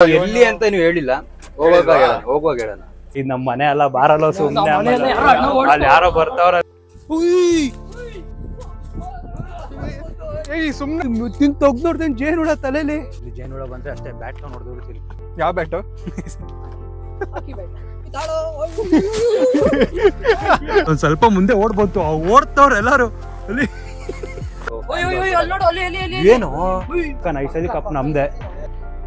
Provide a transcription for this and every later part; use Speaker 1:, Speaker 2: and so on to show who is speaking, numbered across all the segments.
Speaker 1: ಎಲ್ಲಿ ಅಂತ ನೀವು ಹೇಳಿಲ್ಲ, ಹೋಗುವಾಗ ಹೇಳೋಣ.
Speaker 2: ಇದು ನಮ್ಮ ಮನೆ ಅಲ್ಲ, ಬಾರಲ್ಲ ಸುಮ್ಮನೆ ಅಲ್ಲಿ ಯಾರೋ ಬರ್ತಾವ್ರ.
Speaker 1: ಸುಮ್ಮನೆ ತೆಗ್ದೋಡ್ತೀನಿ ಜೇನುಳ ತಲೆಯಲ್ಲಿ.
Speaker 2: ಜೇನುಳ ಬಂದ್ರೆ ಅಷ್ಟೇ ಬ್ಯಾಟ್ ನೋಡ್ದೋಡ್ತೀನಿ.
Speaker 1: ಯಾವ ಬ್ಯಾಟು? ಒಂದ್ ಸ್ವಲ್ಪ ಮುಂದೆ ಓಡ್ಬಂತು, ಓಡ್ತವ್ರ ಎಲ್ಲಾರು. ಅಲ್ಲಿ
Speaker 2: ಏನು ಈ ಸಲ ಕಪ್ ನಮ್ದೆ.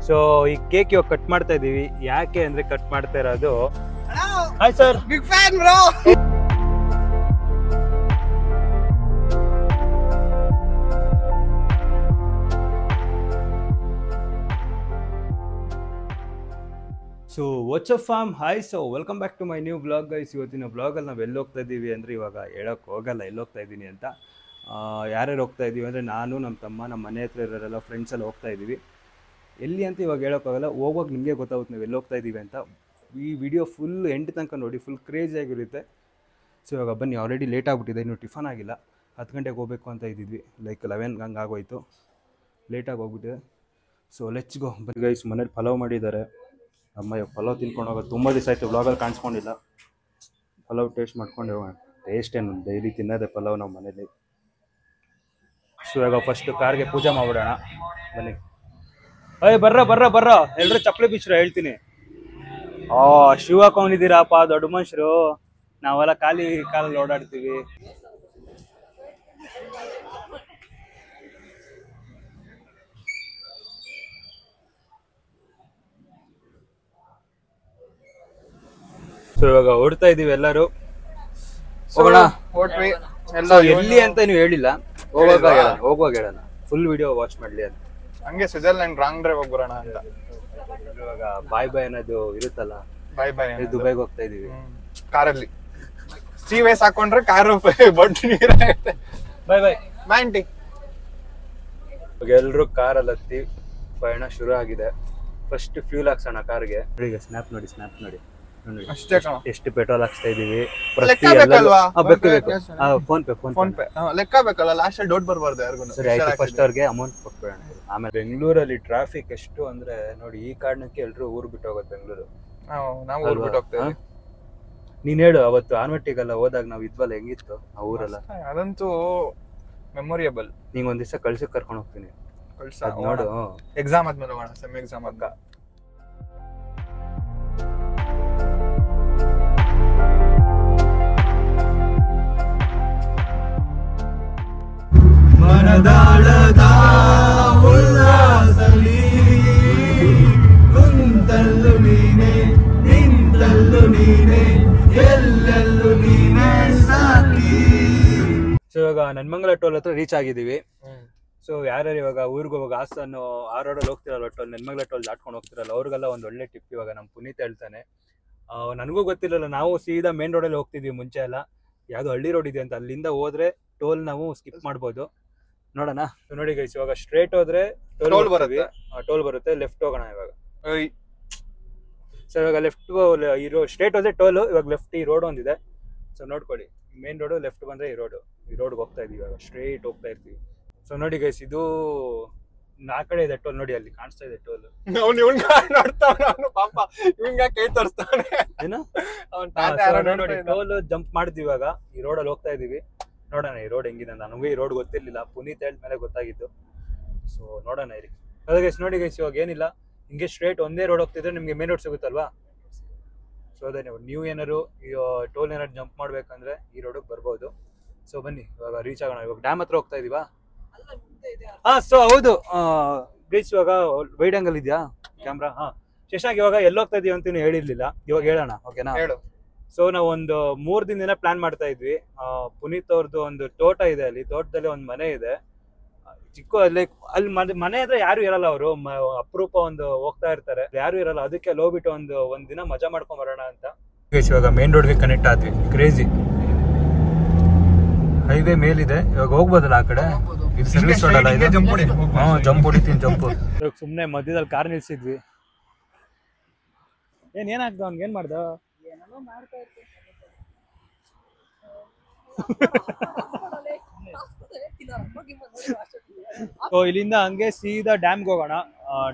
Speaker 2: ಸೊ ಈ ಕೇಕ್ ಇವಾಗ ಕಟ್ ಮಾಡ್ತಾ ಇದೀವಿ. ಯಾಕೆ ಅಂದ್ರೆ ಕಟ್ ಮಾಡ್ತಾ ಇರೋದು, hi sir,
Speaker 1: big fan bro.
Speaker 2: So what's up fam hi. So welcome back to my new blog guys. ಇವತ್ತಿನ ಬ್ಲಾಗಲ್ಲಿ ನಾವು ಎಲ್ಲಿ ಹೋಗ್ತಾ ಇದ್ದೀವಿ ಅಂದರೆ, ಇವಾಗ ಹೇಳೋಕ್ಕೆ ಹೋಗಲ್ಲ ಎಲ್ಲಿ ಹೋಗ್ತಾ ಇದ್ದೀನಿ ಅಂತ. ಯಾರ್ಯಾರು ಹೋಗ್ತಾ ಇದ್ದೀವಿ ಅಂದರೆ, ನಾನು, ನಮ್ಮ ತಮ್ಮ, ನಮ್ಮ ಮನೆ ಹತ್ರ ಇರೋರೆಲ್ಲ ಫ್ರೆಂಡ್ಸ್ ಎಲ್ಲ ಹೋಗ್ತಾ ಇದ್ದೀವಿ. ಎಲ್ಲಿ ಅಂತ ಇವಾಗ ಹೇಳೋಕ್ಕಾಗಲ್ಲ, ಹೋಗೋವಾಗ ನಿಮಗೆ ಗೊತ್ತಾಗುತ್ತೆ ನಾವು ಎಲ್ಲಿ ಹೋಗ್ತಾ ಇದ್ದೀವಿ ಅಂತ. ಈ ವಿಡಿಯೋ ಫುಲ್ ಎಂಡ್ ತನಕ ನೋಡಿ, ಫುಲ್ ಕ್ರೇಜಿಯಾಗಿರುತ್ತೆ. ಸೊ ಇವಾಗ ಬನ್ನಿ, ಆಲ್ರೆಡಿ ಲೇಟ್ ಆಗಿಬಿಟ್ಟಿದೆ, ಇನ್ನೂ ಟಿಫನ್ ಆಗಿಲ್ಲ. 10 ಗಂಟೆಗೆ ಹೋಗಬೇಕು ಅಂತ ಇದ್ದಿದ್ವಿ, ಲೈಕ್ 11 ಹಂಗೆ ಆಗೋಯ್ತು, ಲೇಟಾಗಿ ಹೋಗ್ಬಿಟ್ಟಿದೆ. So let's go. ಬನ್ನಿ ಗೈಸ್, ಮನೇಲಿ ಪಲಾವ್ ಮಾಡಿದ್ದಾರೆ. ಅಮ್ಮ ಇವಾಗ ಪಲಾವ್ ತಿನ್ಕೊಂಡು ಹೋಗೋದು, ತುಂಬ ದಿವಸ ಆಯಿತು ಬ್ಲಾಗಲ್ಲಿ ಕಾಣಿಸ್ಕೊಂಡಿಲ್ಲ. ಪಲಾವ್ ಟೇಸ್ಟ್ ಮಾಡ್ಕೊಂಡು ಹೋಗೋಣ. ಟೇಸ್ಟ್ ಏನು, ಡೈಲಿ ತಿನ್ನೋದೆ ಪಲಾವ್ ನಾವು ಮನೇಲಿ. ಸೊ ಇವಾಗ ಫಸ್ಟು ಕಾರ್ಗೆ ಪೂಜೆ ಮಾಡ್ಬಿಡೋಣ ಬನ್ನಿ. ಬರ್ರ ಎಲ್ಲರೂ ಚಪ್ಪಲಿ ಬಿಚ್ಚ್ರ ಹೇಳ್ತೀನಿ. ಶಿವ ಹಾಕೊಂಡಿದ್ದೀರಪ್ಪ, ದೊಡ್ಡ ಮನುಷ್ಯರು. ನಾವೆಲ್ಲ ಕಾಲಲ್ಲಿ ಓಡಾಡ್ತೀವಿ. ಸೊ ಇವಾಗ ಓಡ್ತಾ ಇದೀವಿ ಎಲ್ಲರೂ. ಎಲ್ಲಿ ಅಂತ ನೀವು ಹೇಳಿಲ್ಲ, ಹೋಗುವಾಗ ಹೇಳೋಣ. ಫುಲ್ ವಿಡಿಯೋ ವಾಚ್ ಮಾಡ್ಲಿ ಅಂತ.
Speaker 1: ಹಂಗೆ ಸ್ವಿಟ್ಜರ್ಲ್ಯಾಂಡ್ ರಾಂಗ್ ಡ್ರೈವ್ ಹೋಗ್ಬರೋಣ ಅಂತ.
Speaker 2: ಇವಾಗ ಬಾಯ್ ಅನ್ನೋದು ಇರುತ್ತಲ್ಲ,
Speaker 1: ಬಾಯ್
Speaker 2: ದುಬೈಗೆ ಹೋಗ್ತಾ ಇದೀವಿ
Speaker 1: ಕಾರಲ್ಲಿ. ಸೀವೇಸ್ ಹಾಕೊಂಡ್ರೆ ಕಾರು ಬೊಟ್ಟು ನೀರಾಗುತ್ತೆ. ಬಾಯ್ ಮ್ಯಾಂಟಿ.
Speaker 2: ಎಲ್ರು ಕಾರಲ್ಲಿ ಹತ್ತಿ ಪಯಣ ಶುರು ಆಗಿದೆ. ಫಸ್ಟ್ ಫ್ಯೂಲ್ ಹಾಕ್ಸೋಣ ಕಾರ್ಗೆ. ಸ್ನ್ಯಾಪ್ ನೋಡಿ
Speaker 1: ಅಷ್ಟೇ.
Speaker 2: ಎಷ್ಟು ಪೆಟ್ರೋಲ್ ಹಾಕ್ಸ್ತಾ ಇದೀವಿ. ಫೋನ್ ಪೇ
Speaker 1: ಲೆಕ್ಕ ಬೇಕಲ್ಲ, ಲಾಸ್ಟ್ ಅಲ್ಲಿ ಡೌಟ್ ಬರ್ಬಾರ್ದು ಯಾರಿಗೂ.
Speaker 2: ಸರಿ ಆಯ್ತು, ಫಸ್ಟ್ ಅವ್ರಿಗೆ ಅಮೌಂಟ್ ಕೊಟ್ಬಿಡೋಣ. ಆಮೇಲೆ ಬೆಂಗಳೂರಲ್ಲಿ ಟ್ರಾಫಿಕ್ ಎಷ್ಟು ಅಂದ್ರೆ ನೋಡಿ, ಈ ಕಾರಣಕ್ಕೆ ಎಲ್ರು ಊರ್ ಬಿಟ್ಟು ಹೋಗೋದು ಬೆಂಗಳೂರು.
Speaker 1: ನಾವು ಊರ್ ಬಿಟ್ಟು ಹೋಗ್ತೇವೆ.
Speaker 2: ನೀನ್ ಹೇಳು, ಅವತ್ತು ಆನ್ವಟ್ಟಿಗೆಲ್ಲ ಹೋದಾಗ ನಾವ್ ಇದ್ವಲ್ಲ, ಹೆಂಗಿತ್ತು ಆ ಊರೆಲ್ಲ?
Speaker 1: ಅದಂತೂ ಮೆಮೊರಿಯಬಲ್.
Speaker 2: ನಿಂಗ್ ಒಂದ್ ದಿವಸ ಕಳ್ಸಕ್ ಕರ್ಕೊಂಡು ಹೋಗ್ತೀನಿ,
Speaker 1: ನೋಡು. ಎಕ್ಸಾಮ್ ಆದ್ಮೇಲೆ ಹೋಗೋಣ, ಸೆಮ್ ಎಕ್ಸಾಮ್ ಅಕ್ಕ.
Speaker 2: ಮನದಾಳದ ಉಲ್ಲಾಸಲಿ ಕುಂತಲ್ಲು ನೀನೆ, ನಿಂತಲ್ಲು ನೀನೆ, ಎಲ್ಲೆಲ್ಲೂ ನೀನೆ ಸಾಕಿ. ಸೊ ಇವಾಗ ನನ್ಮಂಗಲ ಟೋಲ್ ಹತ್ರ ರೀಚ್ ಆಗಿದ್ದೀವಿ. ಸೊ ಯಾರ್ಯಾರು ಇವಾಗ ಊರಿಗೆ ಹೋಗುವಾಗ ಹಾಸನ್ನು ಆ ರೋಡಲ್ಲಿ ಹೋಗ್ತಿರಲ್ಲ, ಟೋಲ್ ನನ್ಮಂಗಲ ಟೋಲ್ ದಾಟ್ಕೊಂಡು ಹೋಗ್ತಿರಲ್ಲ, ಅವ್ರಿಗೆಲ್ಲ ಒಂದು ಒಳ್ಳೆ ಟಿಪ್ ಇವಾಗ ನಮ್ಮ ಪುನೀತ್ ಹೇಳ್ತಾನೆ. ನನಗೂ ಗೊತ್ತಿರಲಿಲ್ಲ, ನಾವು ಸೀದಾ ಮೇನ್ ರೋಡಲ್ಲಿ ಹೋಗ್ತಿದ್ವಿ ಮುಂಚೆ ಎಲ್ಲ. ಯಾವ್ದು ಹಳ್ಳಿ ರೋಡ್ ಇದೆ ಅಂತ, ಅಲ್ಲಿಂದ ಹೋದ್ರೆ ಟೋಲ್ ನಾವು ಸ್ಕಿಪ್ ಮಾಡ್ಬೋದು. ನೋಡೋಣ. ನೋಡಿ ಗೈಸ್, ಇವಾಗ ಸ್ಟ್ರೇಟ್ ಹೋದ್ರೆ ಟೋಲ್ ಬರುತ್ತೆ. ಲೆಫ್ಟ್ ಹೋಗೋಣ ಇವಾಗ. ಸೊ ಇವಾಗ ಲೆಫ್ಟ್ ಸ್ಟ್ರೇಟ್ ಹೋದ್ರೆ ಟೋಲ್, ಇವಾಗ ಲೆಫ್ಟ್ ಈ ರೋಡ್ ಒಂದಿದೆ. ಸೊ ನೋಡ್ಕೊಳ್ಳಿ, ಮೇನ್ ರೋಡು, ಲೆಫ್ಟ್ ಬಂದ್ರೆ ಈ ರೋಡ್ಗೆ ಹೋಗ್ತಾ ಇದೀವಿ. ಇವಾಗ ಸ್ಟ್ರೇಟ್ ಹೋಗ್ತಾ ಇರ್ತೀವಿ. ಸೊ ನೋಡಿ ಗೈಸ್, ಇದು ಆ ಕಡೆ ಇದೆ ಟೋಲ್, ನೋಡಿ ಅಲ್ಲಿ ಕಾಣಿಸ್ತಾ ಇದೆ ಟೋಲ್. ಟೋಲ್ ಜಂಪ್ ಮಾಡ್ತೀವಿ. ಇವಾಗ ಈ ರೋಡಲ್ಲಿ ಹೋಗ್ತಾ ಇದೀವಿ. ನೋಡೋಣ ಈ ರೋಡ್ ಹೆಂಗಿದೆ. ನನಗೂ ಈ ರೋಡ್ ಗೊತ್ತಿರ್ಲಿಲ್ಲ, ಪುನೀತ್ ಹೇಳಿದ ಮೇಲೆ ಗೊತ್ತಾಗಿತ್ತು. ಸೊ ನೋಡೋಣ ಇಲ್ಲಿ. ಅದೇ ಗೈಸ್ ನೋಡಿ ಗೈಸ್, ಇವಾಗ ಏನಿಲ್ಲ, ಹಿಂಗೆ ಸ್ಟ್ರೇಟ್ ಒಂದೇ ರೋಡ್ ಹೋಗ್ತಿದ್ರೆ ನಿಮ್ಗೆ ಮೇನ್ ರೋಡ್ ಸಿಗುತ್ತಲ್ವಾ. ಸೊ ಅದೇ ನೀವು ಏನಾರು ಟೋಲ್ ಏನಾರು ಜಂಪ್ ಮಾಡ್ಬೇಕಂದ್ರೆ ಈ ರೋಡಿಗೆ ಬರ್ಬೋದು. ಸೊ ಬನ್ನಿ ಇವಾಗ ರೀಚ್ ಆಗೋಣ. ಇವಾಗ ಡ್ಯಾಮ್ ಹತ್ರ ಹೋಗ್ತಾ ಇದೀವಾ? ಸೊ ಹೌದು ಗೈಸ್, ಇವಾಗ ವೈಡ್ ಆಂಗಲ್ ಇದೆಯಾ ಕ್ಯಾಮ್ರಾ? ಶಶಾಂಕ್, ಇವಾಗ ಎಲ್ಲಿ ಹೋಗ್ತಾ ಇದೀವಿ ಅಂತ ಹೇಳಿರ್ಲಿಲ್ಲ, ಇವಾಗ ಹೇಳೋಣ, ಓಕೆನಾ? ಸೊ ನಾವು ಒಂದು 3 ದಿನದಿಂದ ಪ್ಲಾನ್ ಮಾಡ್ತಾ ಇದ್ವಿ. ಪುನೀತ್ ಅವ್ರದ್ದು ಒಂದು ತೋಟ ಇದೆ, ಅಲ್ಲಿ ತೋಟದಲ್ಲಿ ಒಂದು ಮನೆ ಇದೆ, ಚಿಕ್ಕ. ಲೈಕ್ ಅಲ್ಲಿ ಮನೆ ಅಂದ್ರೆ ಯಾರು ಇರಲ್ಲ, ಅವರು ಅಪರೂಪ ಒಂದು ಹೋಗ್ತಾ ಇರ್ತಾರೆ, ಯಾರು ಇರಲ್ಲ. ಅದಕ್ಕೆ ಅಲ್ಲಿ ಹೋಗ್ಬಿಟ್ಟು ಒಂದ್ ದಿನ ಮಜಾ ಮಾಡ್ಕೊಂಡ್ ಬರೋಣ ಅಂತ. ಇವಾಗ ಮೇನ್ ರೋಡ್ಗೆ ಕನೆಕ್ಟ್ ಆದ್ವಿ. ಕ್ರೇಜಿ ಹೈವೇ ಮೇಲಿದೆ, ಇವಾಗ ಹೋಗ್ಬೋದಲ್ಲ ಆ ಕಡೆ. ಇದು ಸರ್ವಿಸ್ ರೋಡ್ ಅಲ್ಲ ಇದು? ಜಂಪ್ ಹೊಡಿತೀನಿ, ಜಂಪ್. ಸುಮ್ನೆ ಮಧ್ಯದಲ್ಲಿ ಕಾರ್ ನಿಲ್ಸಿದ್ವಿ. ಏನಾಗ್ದ ಅವ್ನ್ಗೆ, ಏನ್ ಮಾಡ್ದ? ಇಲ್ಲಿಂದ ಹಂಗೆ ಸೀದಾ ಡ್ಯಾಮ್ಗೆ ಹೋಗೋಣ.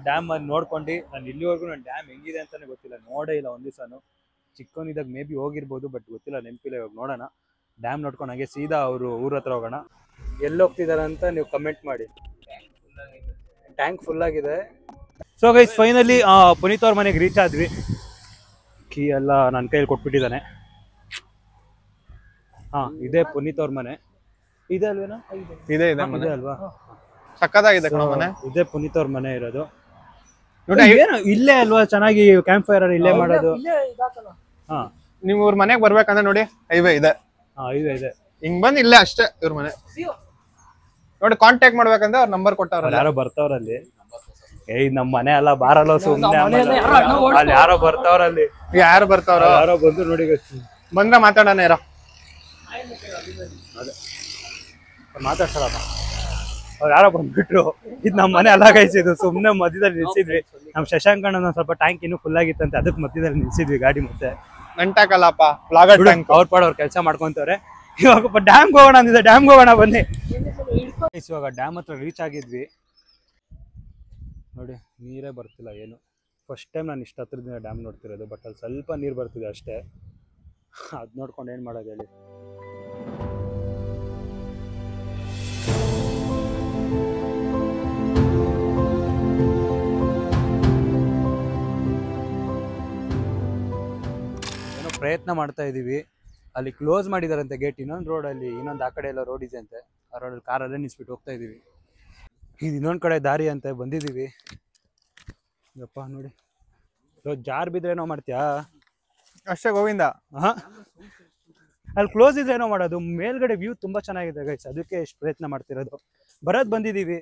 Speaker 2: ಡ್ಯಾಮ್ ಅಲ್ಲಿ ನೋಡ್ಕೊಂಡು ನಾನು ಇಲ್ಲಿವರೆಗೂ ನಾನು ಡ್ಯಾಮ್ ಹೆಂಗಿದೆ ಅಂತಾನೆ ಗೊತ್ತಿಲ್ಲ, ನೋಡೇ ಇಲ್ಲ ಒಂದ್ ದಿವಸನು. ಚಿಕ್ಕವನಿದಾಗ ಮೇ ಬಿ ಹೋಗಿರ್ಬೋದು, ಬಟ್ ಗೊತ್ತಿಲ್ಲ, ನೆನಪಿಲ್ಲ. ಇವಾಗ ನೋಡೋಣ, ಡ್ಯಾಮ್ ನೋಡ್ಕೊಂಡು ಹಾಗೆ ಸೀದಾ ಅವರು ಊರ ಹತ್ರ ಹೋಗೋಣ. ಎಲ್ಲಿ ಹೋಗ್ತಿದಾರ ಅಂತ ನೀವು ಕಮೆಂಟ್ ಮಾಡಿ. ಟ್ಯಾಂಕ್ ಫುಲ್ ಆಗಿದೆ. ಸೊ ಗೈಸ್ ಫೈನಲಿ ಪುನೀತ್ ಅವ್ರ ಮನೆಗೆ ರೀಚ್ ಆದ್ವಿ. ಕೀ ಎಲ್ಲ ನನ್ನ ಕೈಯಲ್ಲಿ ಕೊಟ್ಬಿಟ್ಟಿದ್ದಾನೆ. ಇದೇ ಪುನೀತ್ ಅವ್ರ ಮನೆ. ಇದೆ ಅಲ್ವೇನಾ?
Speaker 3: ಇದೆ
Speaker 2: ಅಲ್ವಾ?
Speaker 3: ಸಕ್ಕತ್ತಾಗಿದೆ ಮನೆ.
Speaker 2: ಇದೇ ಪುನೀತ್ ಅವ್ರ ಮನೆ ಇರೋದು. ಏನು ಇಲ್ಲೇ ಅಲ್ವಾ ಚೆನ್ನಾಗಿ ಕ್ಯಾಂಪ್ ಫೈರ್ ಇಲ್ಲೇ ಮಾಡೋದು.
Speaker 3: ನೀವು ಇವ್ರ ಮನೆಗೆ ಬರ್ಬೇಕಂದ್ರೆ ನೋಡಿ ಹೈವೇ ಇದೆ.
Speaker 2: ಹೈವೇ ಇದೆ,
Speaker 3: ಹಿಂಗ್ ಬಂದ್ ಇಲ್ಲೇ ಅಷ್ಟೇ ಇವ್ರ ಮನೆ. ನೋಡಿ ಕಾಂಟ್ಯಾಕ್ಟ್ ಮಾಡ್ಬೇಕಂದ್ರೆ ಅವ್ರ ನಂಬರ್ ಕೊಟ್ಟವ್ರ.
Speaker 2: ಯಾರೋ ಬರ್ತಾವ್ರಲ್ಲಿ. ನಮ್ ಮನೆ ಅಲ್ಲ, ಬಾರಲ್ಲ ಸುಮ್ನೆ. ಅಲ್ಲಿ ಯಾರೋ ಬರ್ತಾವ್ರಲ್ಲಿ.
Speaker 3: ಯಾರು ಬರ್ತಾವ್ರ?
Speaker 2: ಯಾರೋ ಬಂದು ನೋಡಿ,
Speaker 3: ಬಂದ್ರೆ ಮಾತಾಡೋಣ ಯಾರೋ.
Speaker 2: ಮಾತಾಡ್ಸಲ್ಲ, ಅವ್ರು ಯಾರೋ ಬಂದ್ಬಿಟ್ರು. ಇದು ನಮ್ಮ ಮನೆ ಅಲ್ಲ ಗೈಸ್, ಇದು ಸುಮ್ನೆ ಮಧ್ಯದಲ್ಲಿ ನಿಲ್ಸಿದ್ವಿ. ನಮ್ ಶಶಾಂಕ್ ಅಣ್ಣ ಸ್ವಲ್ಪ ಟ್ಯಾಂಕ್ ಇನ್ನೂ ಫುಲ್ ಆಗಿತ್ತಂತೆ, ಅದಕ್ಕೆ ಮಧ್ಯದಲ್ಲಿ ನಿಲ್ಸಿದ್ವಿ ಗಾಡಿ. ಮತ್ತೆ
Speaker 3: ನಂಟಾಕಲ್ಲಪ್ಪ, ಫ್ಲಾಗರ್ ಟ್ಯಾಂಕ್
Speaker 2: ಅವ್ರ ಪಾಡ್ ಅವ್ರ ಕೆಲಸ ಮಾಡ್ಕೊಂತವ್ರೆ. ಇವಾಗ ಡ್ಯಾಮ್ಗೆ ಹೋಗೋಣ ಅಂದಿದ್ದೆ, ಡ್ಯಾಮ್ಗೆ ಹೋಗೋಣ ಬನ್ನಿ. ಇವಾಗ ಡ್ಯಾಮ್ ಹತ್ರ ರೀಚ್ ಆಗಿದ್ವಿ. ನೋಡಿ ನೀರೇ ಬರ್ತಿಲ್ಲ ಏನು. ಫಸ್ಟ್ ಟೈಮ್ ನಾನು ಇಷ್ಟು ಹತ್ರದಿಂದ ಡ್ಯಾಮ್ ನೋಡ್ತಿರೋದು, ಬಟ್ ಅಲ್ಲಿ ಸ್ವಲ್ಪ ನೀರು ಬರ್ತಿದೆ ಅಷ್ಟೇ. ಅದು ನೋಡ್ಕೊಂಡು ಏನು ಮಾಡೋದು ಹೇಳಿ. ಏನೋ ಪ್ರಯತ್ನ ಮಾಡ್ತಾ ಇದ್ದೀವಿ. ಅಲ್ಲಿ ಕ್ಲೋಸ್ ಮಾಡಿದಾರಂತೆ ಗೇಟ್. ಇನ್ನೊಂದು ರೋಡಲ್ಲಿ, ಇನ್ನೊಂದು ಆ ಕಡೆ ಎಲ್ಲ ರೋಡ್ ಇದೆ ಅಂತೆ. ಆ ರೋಡಲ್ಲಿ ಕಾರಲ್ಲೇ ನಿಲ್ಸ್ಬಿಟ್ಟು ಹೋಗ್ತಾ ಇದ್ದೀವಿ. ಇದು ಇನ್ನೊಂದು ಕಡೆ ದಾರಿ ಅಂತ ಬಂದಿದ್ದೀವಿ. ಯಪ್ಪ ನೋಡಿ, ಜಾರ್ ಬಿದ್ರೆ ಏನೋ ಮಾಡ್ತೀಯಾ
Speaker 3: ಅಷ್ಟೇ ಗೋವಿಂದ.
Speaker 2: ಅಲ್ಲಿ ಕ್ಲೋಸ್ ಇದ್ರೆ ಏನೋ ಮಾಡೋದು. ಮೇಲ್ಗಡೆ ವ್ಯೂ ತುಂಬಾ ಚೆನ್ನಾಗಿದೆ ಗೈಸ್, ಅದಕ್ಕೆ ಎಷ್ಟು ಪ್ರಯತ್ನ ಮಾಡ್ತಿರೋದು. ಬರೋದ್ ಬಂದಿದ್ದೀವಿ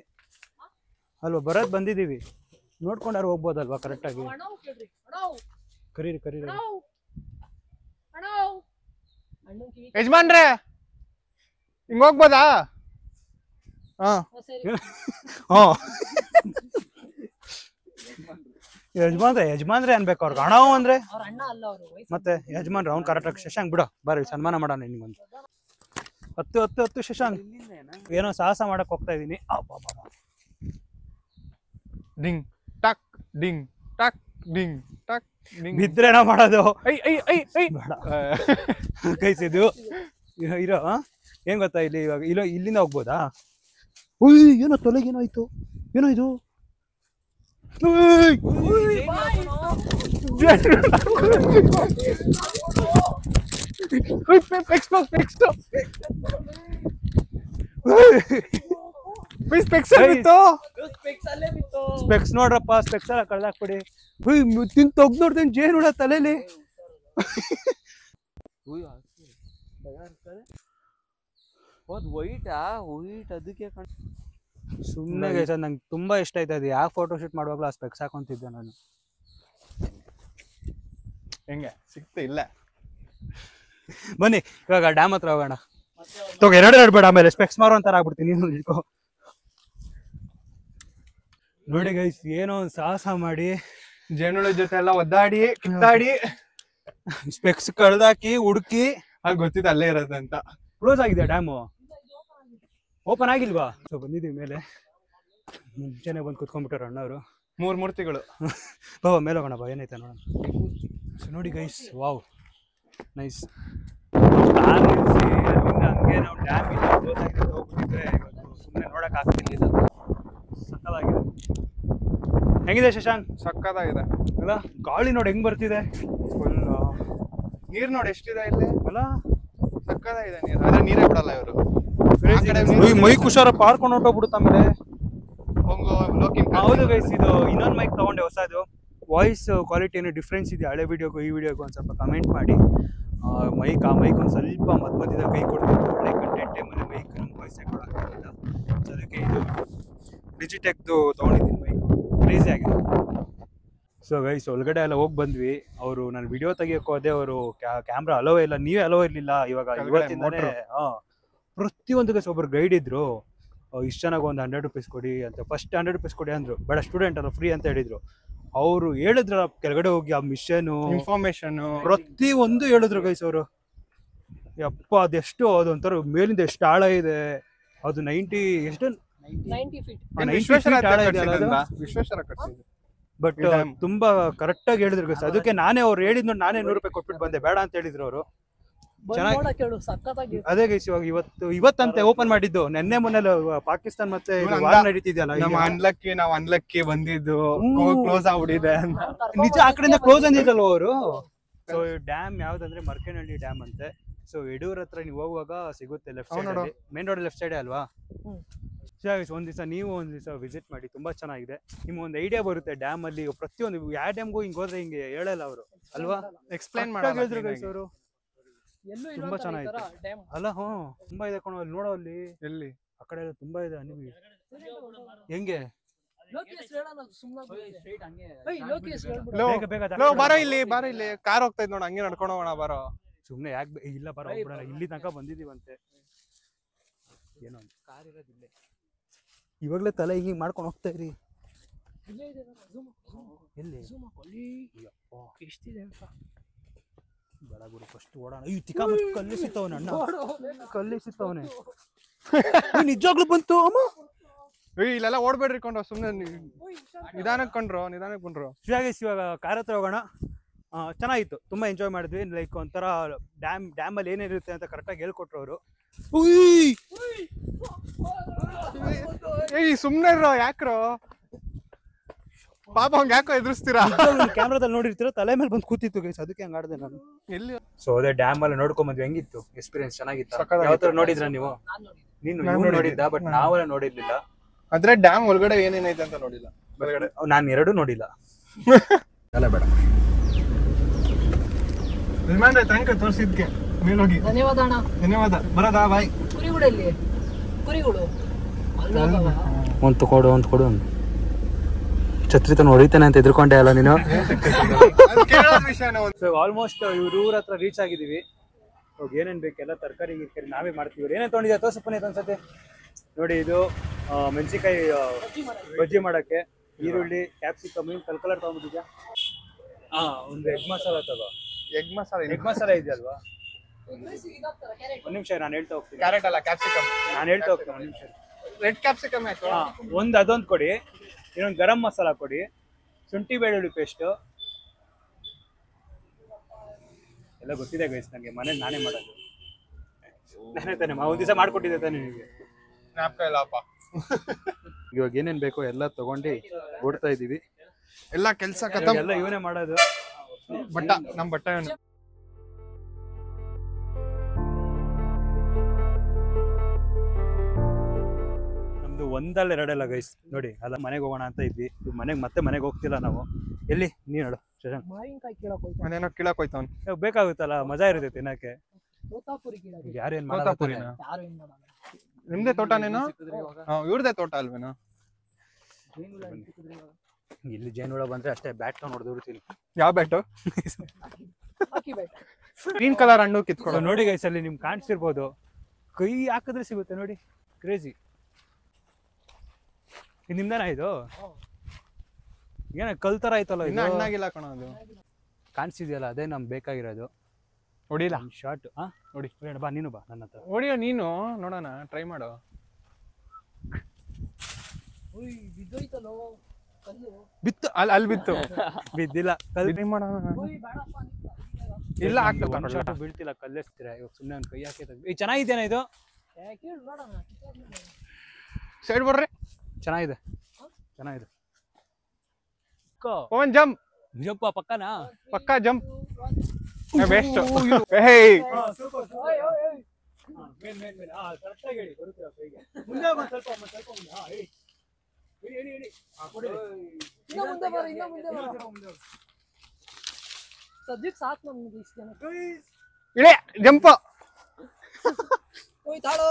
Speaker 2: ಅಲ್ವಾ, ಬರೋದ್ ಬಂದಿದ್ದೀವಿ. ನೋಡ್ಕೊಂಡಾರು ಹೋಗ್ಬೋದಲ್ವಾ ಕರೆಕ್ಟಾಗಿ. ಕರೀರಿ ಕರೀರಿ.
Speaker 3: ಯಜಮಾನ್ರೆ ಹಿಂಗ್ ಹೋಗ್ಬೋದಾ?
Speaker 2: ಯಜಮಾನ್ರೆ ಅನ್ಬೇಕು ಅವ್ರಿಗೆ. ಅಣ್ಣವ್ ಅಂದ್ರೆ ಮತ್ತೆ ಯಜಮಾನ್ರು. ಅವ್ನು ಕರೆಕ್ಟಾಗಿ ಶಶಾಂಕ್ ಬಿಡೋ, ಬರ್ರಿ ಸನ್ಮಾನ ಮಾಡೋಣ ನಿಮ್ಗೊಂದು. ಹತ್ತು ಹತ್ತು ಹತ್ತು ಶಶಾಂಕ್. ಏನೋ ಸಾಹಸ ಮಾಡಕ್ ಹೋಗ್ತಾ ಇದೀನಿ.
Speaker 3: ಡಿಂಗ್ ಟಕ್ ಡಿಂಗ್ ಟಕ್ ಡಿಂಗ್ ಟಕ್ ಡಿಂಗ್.
Speaker 2: ಬಿದ್ರೇನೋ ಮಾಡೋದು.
Speaker 3: ಬೇಡ
Speaker 2: ಕೈಸಿದ್ದು ಇರೋ. ಏನ್ ಗೊತ್ತಾ, ಇಲ್ಲಿ ಇವಾಗ ಇಲ್ಲಿಂದ ಹೋಗ್ಬೋದಾ? ಏನೋ ತೊಲೆಗೇನೋ ಆಯ್ತು, ಏನೋ ಇದು. ಸ್ಪೆಕ್ಸ್ ನೋಡ್ರಪ್ಪ, ಸ್ಪೆಕ್ಸ್ ಎಲ್ಲ ಕಳ್ದಾಕ್ಬಿಡಿ. ತಿಂಗ್ ತೊಗ್ದು ನೋಡ್ತೀನಿ ಜೇನ್ ಹುಳ ತಲೆಲಿ.
Speaker 4: ವೈಟ್ ಅದಕ್ಕೆ
Speaker 2: ಸುಮ್ಮನೆ ಗೈಸ್, ನಂಗೆ ತುಂಬಾ ಇಷ್ಟ ಆಯ್ತು ಅದು. ಯಾವ ಫೋಟೋ ಶೂಟ್ ಮಾಡುವಾಗಲೂ ಆ ಸ್ಪೆಕ್ಸ್ ಹಾಕೊಂತಿದ್ದೆ ನಾನು.
Speaker 3: ಹೆಂಗೆ ಸಿಕ್ತು ಇಲ್ಲ.
Speaker 2: ಬನ್ನಿ ಇವಾಗ ಡ್ಯಾಮ್ ಹತ್ರ ಹೋಗೋಣ. ಎರಡು ಬೇಡ, ಆಮೇಲೆ ಸ್ಪೆಕ್ಸ್ ಮಾರೋ ಅಂತಾರ ಆಗ್ಬಿಡ್ತೀನಿ. ನೋಡಿ ಗೈಸ್, ಏನೋ ಒಂದು ಸಾಹಸ ಮಾಡಿ
Speaker 3: ಜೇನುಳ ಜೊತೆ ಎಲ್ಲ ಒದ್ದಾಡಿ ಕಿತ್ತಾಡಿ
Speaker 2: ಸ್ಪೆಕ್ಸ್ ಕಳ್ದಾಕಿ ಹುಡುಕಿ
Speaker 3: ಅಲ್ಲಿ ಗೊತ್ತಿತ್ತು ಅಲ್ಲೇ ಇರೋದಂತ.
Speaker 2: ಕ್ಲೋಸ್ ಆಗಿದೆ ಡ್ಯಾಮು, ಓಪನ್ ಆಗಿಲ್ವಾ? ಸೊ ಬಂದಿದ್ದೀವಿ ಮೇಲೆ. ಮುಂಚೆನೆ ಬಂದು ಕುತ್ಕೊಂಡ್ಬಿಟ್ಟಾರ ಅಣ್ಣವರು.
Speaker 3: ಮೂರ್ ಮೂರ್ತಿಗಳು.
Speaker 2: ಬಾಬಾ ಮೇಲೆ ಹೋಗೋಣ ಬಾ, ಏನೈತೆ ನೋಡೋಣ. ಸೊ ನೋಡಿ ಗೈಸ್, ವಾವ್ ನೈಸ್. ಹಂಗೆ ನಾವು ಡ್ಯಾಮ್ ಇಲ್ಲ ಕ್ಲೋಸ್ ಆಗಿದೆ ಅಂತ ಹೋಗ್ಬಿಟ್ಟಿದ್ರೆ ಇವತ್ತು ಸುಮ್ಮನೆ ನೋಡಕ್ ಆಗ್ತಿರ್ಲಿಲ್ಲ. ಸಕ್ಕತ್ತಾಗಿದೆ. ಹೆಂಗಿದೆ ಶಶಾಂಕ್?
Speaker 3: ಸಕ್ಕತ್ತಾಗಿದೆ
Speaker 2: ಅಲ್ಲ, ಗಾಳಿ ನೋಡಿ ಹೆಂಗ್ ಬರ್ತಿದೆ.
Speaker 3: ಫುಲ್ ನೀರ್ ನೋಡಿ ಎಷ್ಟಿದೆ ಇಲ್ಲಿ
Speaker 2: ಅಲ್ಲ,
Speaker 3: ಸಕ್ಕತ್ತಾಗಿದೆ ನೀರು. ಅದ್ರ ನೀರೇ ಬಿಡಲ್ಲ ಇವರು.
Speaker 2: ಮೈಕ್ ಹುಷಾರ ಪಾರ್ಕೊಂಡು ಹೊಂಟೋಗ್ಬಿಡುತ್ತ ಆಮೇಲೆ. ಹೌದು ಗೈಸ್, ಇದು ಇನ್ನೊಂದು ಮೈಕ್ ತಗೊಂಡೆ ಹೊಸದು. ವಾಯ್ಸ್ ಕ್ವಾಲಿಟಿ ಏನೋ ಡಿಫ್ರೆನ್ಸ್ ಇದೆ ಹಳೆ ವಿಡಿಯೋಗೂ ಈ ವಿಡಿಯೋಗೂ ಒಂದು ಸ್ವಲ್ಪ ಕಮೆಂಟ್ ಮಾಡಿ. ಆ ಮೈಕ್ ಒಂದು ಸ್ವಲ್ಪ ಮಧ್ಯದಲ್ಲಿ ಕೈ ಕೊಡ್ತಿತ್ತು, ಒಳ್ಳೆ ಕಂಟೆಂಟೇ. ಮನೆ ಮೈಕ್ ನಮ್ಮ ವಾಯ್ಸ್ ಕೊಡೋಕ್ಕಾಗಿಲ್ಲ. ಸೊ ಅದಕ್ಕೆ ಇದು ಡಿಜಿಟೆಕ್ದು ತೊಗೊಂಡಿದ್ದೀನಿ ಮೈಕ್, ಕ್ರೇಜಿ ಆಗಿದೆ. ಸೊ ಗೈಸ್, ಒಳಗಡೆ ಎಲ್ಲ ಹೋಗಿ ಬಂದ್ವಿ. ಅವರು ನಾನು ವಿಡಿಯೋ ತೆಗಿಯೋಕೆ ಹೋದೆ, ಅವರು ಕ್ಯಾಮ್ರಾ ಅಲೋ ಇಲ್ಲ, ನೀವೇ ಅಲೋ ಇರಲಿಲ್ಲ. ಇವತ್ತಿಂದಾನೆ ಪ್ರತಿಯೊಂದು ಗೈಸ್ ಒಬ್ಬರು ಗೈಡ್ ಇದ್ರು. ಇಷ್ಟು ಚೆನ್ನಾಗಿ ಒಂದು 100 ರೂಪೀಸ್ ಕೊಡಿ ಅಂತ. ಫಸ್ಟ್ 100 ರೂಪೀಸ್ ಕೊಡಿ ಅಂದ್ರು, ಬೇಡ ಸ್ಟೂಡೆಂಟ್ ಅಲ್ಲ ಫ್ರೀ ಅಂತ ಹೇಳಿದ್ರು. ಅವರು ಹೇಳಿದ್ರ ಕೆಳಗಡೆ ಹೋಗಿ ಆ ಮಿಷನ್
Speaker 3: ಇನ್ಫಾರ್ಮೇಶನ್
Speaker 2: ಪ್ರತಿಯೊಂದು ಹೇಳಿದ್ರು ಗೈಸ್ ಅವರು. ಯಪ್ಪ ಅದೆಷ್ಟು, ಅದೊಂಥರ ಮೇಲಿಂದ ಎಷ್ಟು ಆಳ ಇದೆ, ಅದು 90 ಎಷ್ಟು
Speaker 4: 90 feet.
Speaker 3: ವಿಶ್ವೇಶ್ವರ ಕಟ್ಸಿದ್ದು.
Speaker 2: ಬಟ್ ತುಂಬಾ ಕರೆಕ್ಟ್ ಆಗಿ ಹೇಳಿದ್ರು guys. ಅದಕ್ಕೆ ನಾನೇ ಅವ್ರು ಹೇಳಿದ್ ನೋಡಿ ನಾನೇ 100 ರೂಪಾಯಿ ಕೊಟ್ಬಿಟ್ಟು ಬಂದೆ, ಬೇಡ ಅಂತ ಹೇಳಿದ್ರು ಅವರು. ಚೆನ್ನಾಗಿ
Speaker 4: ನೋಡಕ್ಕೆ ಹೇಳು, ಸಕ್ಕತ್ತಾಗಿ.
Speaker 2: ಅದೇ ಗೈಸ್, ಇವಾಗ ಇವತ್ತಂತೆ ಓಪನ್ ಮಾಡಿದ್ದು. ನೆನ್ನೆ ಮೊನ್ನೆ ಪಾಕಿಸ್ತಾನ್ ಮತ್ತೆ ವಾರ್ ನಡೀತಿದೆಯಲ್ಲ,
Speaker 3: ನಾವು ಅನ್ಲಕ್ಕಿ ಬಂದಿದ್ದು ಕ್ಲೋಸ್ ಆಗ್ಬಿಟ್ಟಿದೆ ಅಂತ.
Speaker 2: ನಿಜ ಆ ಕಡೆಯಿಂದ ಕ್ಲೋಸ್ ಅಂದಿದ್ದಲ್ವ ಅವರು. ಸೊ ಡ್ಯಾಮ್ ಯಾವ್ದಂದ್ರೆ ಮರ್ಕೇನಹಳ್ಳಿ ಡ್ಯಾಮ್ ಅಂತೆ. ಸೊ ಯಡೂರ್ ಹತ್ರ ನೀವು ಹೋಗುವಾಗ ಸಿಗುತ್ತೆ, left side, main road left side ಅಲ್ವಾ. ಒಂದ್ ದಿವಸ ನೀವು ಒಂದ್ ದಿವಸ ವಿಸಿಟ್ ಮಾಡಿ, ತುಂಬಾ ಚೆನ್ನಾಗಿದೆ. ನಿಮ್ಗೆ ಒಂದು ಐಡಿಯಾ ಬರುತ್ತೆ ಡ್ಯಾಮ್ ಅಲ್ಲಿ ಪ್ರತಿಯೊಂದು ಯಾವ ಡ್ಯಾಮ್ಗೂ ಹಿಂಗ್ ಹೋದ್ರೆ ಹಿಂಗೆ ಹೇಳಲ್ಲ ಅವರು ಅಲ್ವಾ, ಎಕ್ಸ್ಪ್ಲೈನ್ ಮಾಡಿದ್ರು ಗೈಸ್ ಅವರು. ತುಂಬಾ ಚೆನ್ನಾಗಿತ್ತು ಅಲ್ಲ. ತುಂಬಾ ಇದೆ ಕಣೋ ಅಲ್ಲಿ, ನೋಡೋ ಅಲ್ಲಿ
Speaker 3: ಎಲ್ಲಿ
Speaker 2: ಆ ಕಡೆ ಎಲ್ಲ ತುಂಬಾ ಇದೆ ನಿಮಗೆ. ಹೆಂಗೆ
Speaker 3: ಬಾರೋ ಇಲ್ಲಿ ಕಾರ್ ಹೋಗ್ತಾ ಇದ್ ನೋಡ, ಹಂಗೆ ನಡ್ಕೊಂಡು ಹೋಗೋಣ ಬಾರೋ.
Speaker 2: ಸುಮ್ನೆ ಯಾಕೆ ಇಲ್ಲ ಬರೋ, ಇಲ್ಲಿ ತನಕ ಬಂದಿದೀವಂತೆ. ಏನೋ ಕಾರ್ ಇರೋದಿಲ್ಲ, ಇವಾಗ್ಲೇ ತಲೆ ಹಿಂಗೆ ಮಾಡ್ಕೊಂಡು ಹೋಗ್ತಾ ಇರಿ. ಎಲ್ಲಿ ಬೇಡ ಗುರು, ಫಸ್ಟ್ ಓಡೋಣ. ತಿಕ್ಕ ಕಲ್ಲಿ ಸಿತ್ತವನ ಅಣ್ಣ, ಕಲ್ಲಿ ಸಿತ್ತವನೆ. ನಿಜವಾಗ್ಲೂ ಬಂತು ಅಮ್ಮ.
Speaker 3: ಇಲ್ಲೆಲ್ಲ ಓಡ್ಬೇಡ್ರಿ ಕೊಂಡ್ರು, ಸುಮ್ನೆ ನಿಧಾನಕ್ಕೆ ಕೊಂಡ್ರು.
Speaker 2: ಇವಾಗ ಕಾರ್ ಹತ್ರ ಹೋಗೋಣ. ಚೆನ್ನಾಗಿತ್ತು, ತುಂಬಾ ಎಂಜಾಯ್ ಮಾಡಿದ್ವಿ. ಲೈಕ್ ಒಂಥರ ಡ್ಯಾಮ್ ಅಲ್ಲಿ ಏನೇನಿರುತ್ತೆ ಅಂತ ಕರೆಕ್ಟಾಗಿ ಹೇಳ್ಕೊಟ್ರು ಅವರು.
Speaker 3: ಸುಮ್ನೆ ಯಾಕ್ರೋ ಪಾಪ ಹಂಗ ಯಾಕೋ ಎದುರಿಸ್ತೀರಾ?
Speaker 2: ಕ್ಯಾಮ್ರಾದಲ್ಲಿ ನೋಡಿರ್ತೀರ, ತಲೆ ಮೇಲೆ ಬಂದು ಕೂತಿತ್ತು ಗೈಸ್, ಅದಕ್ಕೆ ಹಂಗ ಆಡ್ದೆ ನಾನು.
Speaker 3: ಎಲ್ಲಿ
Speaker 2: ಸೊ ಅದೇ ಡ್ಯಾಮ್ ಅಲ್ಲಿ ನೋಡ್ಕೊಂಡ್ ಬಂದ್ವಿ. ಹೆಂಗಿತ್ತು ಎಕ್ಸ್ಪೀರಿಯನ್ಸ್? ಚೆನ್ನಾಗಿತ್ತು. ಯಾವತ್ತಾರ ನೋಡಿದ್ರ ನೀವು? ನೀನು ನೋಡಿದ್ದ, ಬಟ್ ನಾವೆಲ್ಲ ನೋಡಿರ್ಲಿಲ್ಲ.
Speaker 3: ಆದ್ರೆ ಡ್ಯಾಮ್ ಒಳಗಡೆ ಏನೇನೈತೆ ಅಂತ ನೋಡಿಲ್ಲ.
Speaker 2: ನಾನು ಎರಡೂ ನೋಡಿಲ್ಲ. ಬೇಡ
Speaker 3: ತೋರಿಸಿದ್ಕೆ ಮೇಲೋಗಿ
Speaker 4: ಧನ್ಯವಾದ ಅಣ್ಣ.
Speaker 3: ಧನ್ಯವಾದ. ಬರೋದಾ ಬಾಯ್.
Speaker 4: ಕುರಿಗಳು ಎಲ್ಲಿ? ಕುರಿಗಳು
Speaker 2: ಒಂದು ಕೊಡು. ಛತ್ರಿ ತನ ಹೊಡಿತಾನೆ ಅಂತ ಎದ್ಕೊಂಡೆ ಅಲ್ಲ ನೀನು. ಆಲ್ಮೋಸ್ಟ್ ಇವ್ರ ಊರ ಹತ್ರ ರೀಚ್ ಆಗಿದೀವಿ. ಏನೇನ್ ಬೇಕೆಲ್ಲ ತರಕಾರಿ ನಾವೇ ಮಾಡ್ತೀವಿ. ಏನೇನ್ ತೊಗೊಂಡಿದ್ಯಾ ತೋರ್ಸಪ್ಪನೇ ಅನ್ಸತ್ತೆ ನೋಡಿ. ಇದು ಮೆಣಸಿಕಾಯಿ ಬಜ್ಜಿ ಮಾಡಕ್ಕೆ, ಈರುಳ್ಳಿ, ಕ್ಯಾಪ್ಸಿಕಮ್, ಕಲರ್ ತಗೊಂಡ್ಬಿಟ್ಟಿದ್ಯಾ? ಒಂದು ಎಗ್ ಮಸಾಲ ತಗೋ.
Speaker 3: ಎಗ್ ಮಸಾಲ
Speaker 2: ಇದೆಯಲ್ವಾ? ಒಂದ್ ನಿಮಿಷ ನಾನು ಹೇಳ್ತಾ ಹೋಗ್ತೀನಿ.
Speaker 3: ಕ್ಯಾರೆಟ್ ಅಲ್ಲ, ಕ್ಯಾಪ್ಸಿಕಮ್.
Speaker 2: ನಾನು ಹೇಳ್ತಾ ಹೋಗ್ತೀನಿ, ಒಂದ್ ನಿಮಿಷ.
Speaker 3: ರೆಡ್ ಕ್ಯಾಪ್ಸಿಕಮ್ ಆಯ್ತು.
Speaker 2: ಅದೊಂದು ಕೊಡಿ. ಇನ್ನೊಂದು ಗರಂ ಮಸಾಲ ಕೊಡಿ. ಶುಂಠಿ ಬೆಳ್ಳುಳ್ಳಿ ಪೇಸ್ಟ್ ಎಲ್ಲ ಗೊತ್ತಿದೆ ಗೈಸ್ ನನಗೆ. ಮನೇಲಿ ನಾನೇ ಮಾಡೋದು. ನಾನೇ ತಾನೆ ಒಂದ್ ದಿವಸ ಮಾಡ್ಕೊಟ್ಟಿದ್ದೆ ತಾನೆ ನಿಮಗೆ. ಇವಾಗ ಏನೇನ್ ಬೇಕೋ ಎಲ್ಲ ತಗೊಂಡು ಓಡ್ತಾ ಇದೀವಿ.
Speaker 3: ಎಲ್ಲ ಕೆಲ್ಸ ಖತಮ್.
Speaker 2: ಎಲ್ಲ ಇವನೇ ಮಾಡೋದು.
Speaker 3: ನಮ್ ಬಟ್ಟ
Speaker 2: ನಮ್ದು ಒಂದಲ್ಲ ಎರಡಲ್ಲ ಗೈಸ್ ನೋಡಿ. ಅಲ್ಲ ಮನೆಗೆ ಹೋಗೋಣ ಅಂತ ಇದ್ವಿ, ಮನೆಗೆ ಹೋಗ್ತಿಲ್ಲ ನಾವು. ಎಲ್ಲಿ ನೀ ನೋಡು ಶಶಾಂಕ್,
Speaker 3: ಮನೇನೋ ಕೀಳಕ್ ಹೋಯ್ತವನ್.
Speaker 2: ಬೇಕಾಗುತ್ತಲ್ಲ, ಮಜಾ ಇರುತ್ತೆ ತಿನ್ನಕ್ಕೆ. ಯಾರೇನ್ ಮಾಡೋದು?
Speaker 3: ನಿಮ್ದೇ ತೋಟನೇನೋ? ಇವ್ರದೇ ತೋಟ ಅಲ್ವೇನೋ?
Speaker 2: ಇಲ್ಲಿ ಜೇನುಳ ಬಂದ್ರೆ ಅಷ್ಟೇ ಬ್ಯಾಟ್ ನೋಡ್ದು ಬಿಡ್ತೀನಿ.
Speaker 3: ಯಾವ ಬ್ಯಾಟು? ಗ್ರೀನ್ ಕಲರ್ ಹಣ್ಣು ಕಿತ್ಕೊಂಡು
Speaker 2: ನೋಡಿ ಗೈಸ್, ಅಲ್ಲಿ ನಿಮ್ಗೆ ಕಾಣಿಸ್ತಿರ್ಬೋದು. ಕೈ ಹಾಕಿದ್ರೆ ಸಿಗುತ್ತೆ ನೋಡಿ. ಕ್ರೇಜಿ. ಇದು ನಿಮ್ದೇನ ಇದು? ಏನ ಕಲ್ ತರ ಆಯ್ತಲ್ಲ ಇದು?
Speaker 3: ಹಣ್ಣಾಗಿಲ್ಲ ಕಣ ಅದು.
Speaker 2: ಕಾಣಿಸ್ತಿದ್ಯಲ್ಲ, ಅದೇ ನಮ್ಗೆ ಬೇಕಾಗಿರೋದು.
Speaker 3: ಹೊಡಿಲ್ಲ
Speaker 2: ಶಾರ್ಟ್. ನೋಡಿ ಬಾ, ನೀನು ಬಾ ನನ್ನ ಹತ್ರ.
Speaker 3: ಹೊಡಿಯೋ ನೀನು, ನೋಡೋಣ, ಟ್ರೈ ಮಾಡು. ಬಿತ್ತು ಅಲ್ಲಿ ಬಿತ್ತು.
Speaker 2: ಬಿದ್ದಿಲ್ಲ.
Speaker 3: ಇಲ್ಲ
Speaker 2: ಬೀಳ್ತಿಲ್ಲ, ಕಲ್ಲೆಸ್ತೀರ. ಇವಾಗ ಸುಮ್ಮನೆ ಒಂದು ಕೈ ಹಾಕಿ ಚೆನ್ನಾಗಿದ್ದೇನೆ ಇದು?
Speaker 3: ಸೈಡ್ ಬರ್ರಿ.
Speaker 2: ಚೆನ್ನಾಗಿದೆ.
Speaker 3: Own jump.
Speaker 2: ಜಂಪ್ ಪಕ್ಕನಾ?
Speaker 3: ಪಕ್ಕಾ ಜಂಪ್. ಬೆಸ್ಟ್.
Speaker 4: ಸದ್ಯಕ್ಕೆ ಸಾಕು ನಮ್ಗೆ ಇಷ್ಟ ಜನ.
Speaker 3: ಇಳೆ ಜಂಪ್.
Speaker 4: ಓಯ್ ತಾಳೋ,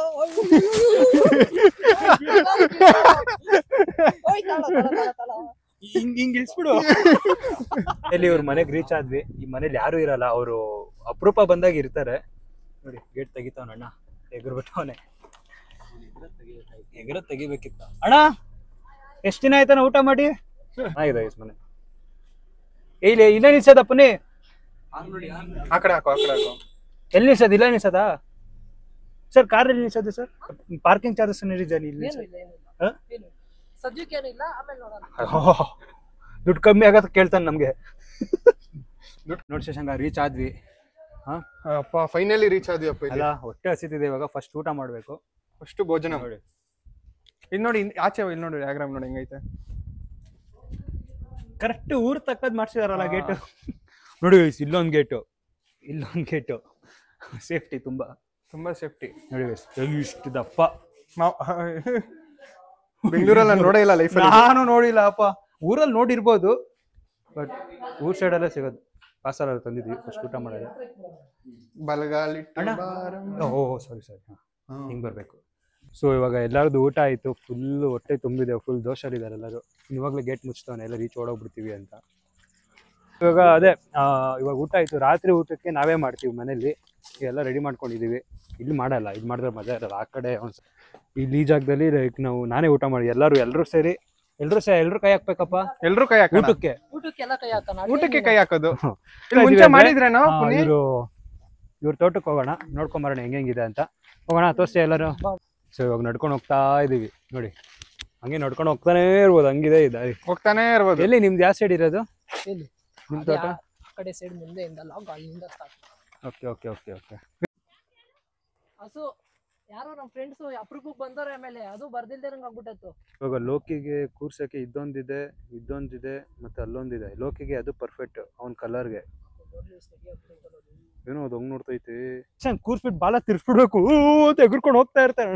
Speaker 2: ಹಿಂಗ್ ಇಳಿಸ್ಬಿಡು. ಇಲ್ಲಿ ಇವ್ರ ಮನೆಗೆ ರೀಚ್ ಆದ್ವಿ. ಈ ಮನೇಲಿ ಯಾರು ಇರಲ್ಲ, ಅವರು ಅಪರೂಪ ಬಂದಾಗ ಇರ್ತಾರೆ. ನೋಡಿ ಗೇಟ್ ತೆಗಿತಾವಣ್ಣ, ಎಗರ್ಬಿಟ್ಟವನೆ. ಎಗರ ತೆಗಿಬೇಕಿತ್ತ ಅಣ್ಣ. ಎಷ್ಟ್ ದಿನ ಆಯ್ತಾನ ಊಟ ಮಾಡಿ? ಆಗಿದೆ ಮನೆ. ಇಲ್ಲ ನಿಲ್ಸದಪ್ಪನೇ.
Speaker 3: ಆ ಕಡೆ ಹಾಕೋ.
Speaker 2: ಎಲ್ಲಿ ನಿಲ್ಸದ? ಇಲ್ಲ ನಿಲ್ಸದ? ಸರ್ ಕಾರ್ ನಿಲ್ಲಿಸೋದು ಸರ್ ಪಾರ್ಕಿಂಗ್ ಚಾರ್ಜಸ್ ಏನಿದೆ ಇಲ್ಲಿ
Speaker 4: ಏನು ಇಲ್ಲ
Speaker 2: ಹಾ?
Speaker 4: ಏನು ಸದ್ಯಕ್ಕೆ ಏನಿಲ್ಲ ಆಮೇಲೆ ನೋಡೋಣ.
Speaker 2: ದುಡ್ಡು ಕಮ್ಮಿ ಆಗತ್ತ ಕೇಳ್ತಾನೆ ನಮ್ಗೆ. ನೋಡಿ ಶಶಾಂಕ ರೀಚ್ ಆದ್ವಿ. ಹಾ
Speaker 3: ಅಪ್ಪ ಫೈನಲಿ ರೀಚ್ ಆದ್ವಿಯಪ್ಪ.
Speaker 2: ಅಲ್ಲ ಹೊಟ್ಟೆ ಹಸಿತಿದೆ, ಇವಾಗ ಫಸ್ಟ್ ಊಟ ಮಾಡ್ಬೇಕು.
Speaker 3: ಫಸ್ಟ್ ಭೋಜನ
Speaker 2: ನೋಡಿ
Speaker 3: ಇಲ್ಲಿ ನೋಡಿ, ಆಚೆ ಇಲ್ಲಿ ನೋಡಿ ಡಯಾಗ್ರಾಮ್ ನೋಡಿ ಹೆಂಗೈತೆ.
Speaker 2: ಕರೆಕ್ಟ್ ಊರ್ ತಕ್ಕದ್ ಮಾಡ್ಸಿದಾರಲ್ಲ ಗೇಟ್. ನೋಡಿ ಇಲ್ಲೊಂದ್ ಗೇಟು, ಇಲ್ಲೊಂದ್ ಗೇಟು, ಸೇಫ್ಟಿ ತುಂಬಾ
Speaker 3: ಸೇಫ್ಟಿ.
Speaker 2: ನೋಡಿ ಇಷ್ಟು ದಪ್ಪ.
Speaker 3: ಬೆಂಗಳೂರಲ್ಲಿ ನೋಡೇ ಇಲ್ಲ ಲೈಫ್.
Speaker 2: ನಾನು ನೋಡಿಲ್ಲ ಅಪ್ಪ, ಊರಲ್ಲಿ ನೋಡಿರ್ಬೋದು ಬಟ್ ಊರ್ ಸೈಡ್ ಅಲ್ಲೇ ಸಿಗೋದು. ಪಾರ್ಸಲ್ ತಂದಿದ್ವಿ ಫಸ್ಟ್ ಊಟ ಮಾಡೋದು.
Speaker 3: ಬಲಗಾಲಿ
Speaker 2: ಓ ಸಾರಿ ಹಿಂಗ್ ಬರ್ಬೇಕು. ಸೊ ಇವಾಗ ಎಲ್ಲಾರ್ದು ಊಟ ಆಯ್ತು, ಫುಲ್ ಹೊಟ್ಟೆ ತುಂಬಿದೆ, ಫುಲ್ ದೋಷರಿದ್ದಾರೆ ಎಲ್ಲರೂ. ಇವಾಗಲೇ ಗೇಟ್ ಮುಚ್ತಾವನೆ, ಎಲ್ಲ ರೀಚ್ ಓಡೋಗ್ಬಿಡ್ತೀವಿ ಅಂತ. ಇವಾಗ ಅದೇ ಇವಾಗ ಊಟ ಆಯ್ತು. ರಾತ್ರಿ ಊಟಕ್ಕೆ ನಾವೇ ಮಾಡ್ತೀವಿ ಮನೇಲಿ, ಎಲ್ಲ ರೆಡಿ ಮಾಡ್ಕೊಂಡಿದೀವಿ. ಇಲ್ಲಿ ಮಾಡಲ್ಲ, ಇದು ಮಾಡಿದ್ರೆ ಮಜಾ ಇರಲ್ಲ. ಆ ಕಡೆ ಇಲ್ಲಿ ಈ ಜಾಗದಲ್ಲಿ ಲೈಕ್ ನಾನೇ ಊಟ ಮಾಡಿ ಎಲ್ಲರೂ ಸೇರಿ ಎಲ್ರು ಕೈ ಹಾಕ್ಬೇಕಪ್ಪ.
Speaker 3: ಎಲ್ರು ಕೈ ಹಾಕಿ
Speaker 4: ಊಟಕ್ಕೆಲ್ಲ ಕೈ ಹಾಕೋಣ.
Speaker 3: ಊಟಕ್ಕೆ ಕೈ ಹಾಕೋದು ಮುಂಚೆ ಮಾಡಿದ್ರೇನೋ.
Speaker 2: ಇವ್ರ ತೋಟಕ್ಕೆ ಹೋಗೋಣ, ನೋಡ್ಕೊಂಬರೋಣ ಹೆಂಗಿದೆ ಅಂತ. ಹೋಗೋಣ ತೋರಿಸಿ ಎಲ್ಲರೂ. ಸೊ ಇವಾಗ ನಡ್ಕೊಂಡು ಹೋಗ್ತಾ ಇದೀವಿ ನೋಡಿ, ಹಂಗೆ ನಡ್ಕೊಂಡು ಹೋಗ್ತಾನೆ ಇರ್ಬೋದು, ಹಂಗಿದೆ ದಾರಿ
Speaker 3: ಹೋಗ್ತಾನೆ ಇರ್ಬೋದು.
Speaker 2: ಎಲ್ಲಿ ನಿಮ್ದು ಯಾವ ಸೈಡ್ ಇರೋದು?
Speaker 4: ಇಲ್ಲಿ
Speaker 2: ನಿಮ್ ತೋಟ
Speaker 4: ಆ ಕಡೆ ಸೈಡ್ ಮುಂದೆಯಿಂದ ಲಾಗ್ ಅಲ್ಲಿಂದ start.
Speaker 2: Okay okay okay okay.
Speaker 4: ಹಸು ಯಾರೋ ನಮ್ಮ ಫ್ರೆಂಡ್ಸ್ ಅಪ್ರೂಪಕ್ಕೆ ಬಂದವ್ರೆ, ಆಮೇಲೆ ಅದು ಬರ್ದಿಲ್ದಿರಂಗ್ ಆಗ್ಬಿಟ್ಟಿತ್ತು.
Speaker 2: ಇವಾಗ ಲೋಕಿಗೆ ಕೂರ್ಸಕ್ಕೆ ಇದೊಂದಿದೆ ಮತ್ತೆ ಅಲ್ಲೊಂದಿದೆ. ಲೋಕಿಗೆ ಅದು ಪರ್ಫೆಕ್ಟ್, ಅವ್ನ ಕಲರ್ಗೆ. ಏನೋ ಅದು ಹಂಗ್ ನೋಡ್ತೈತಿ. ಕೂರ್ಸ್ಬಿಟ್ಟು ಬಾಲ ತಿರ್ಸ್ಬಿಡ್ಬೇಕು ಅಂತ ಎಗುರ್ಕೊಂಡು ಹೋಗ್ತಾ ಇರ್ತಾನೆ.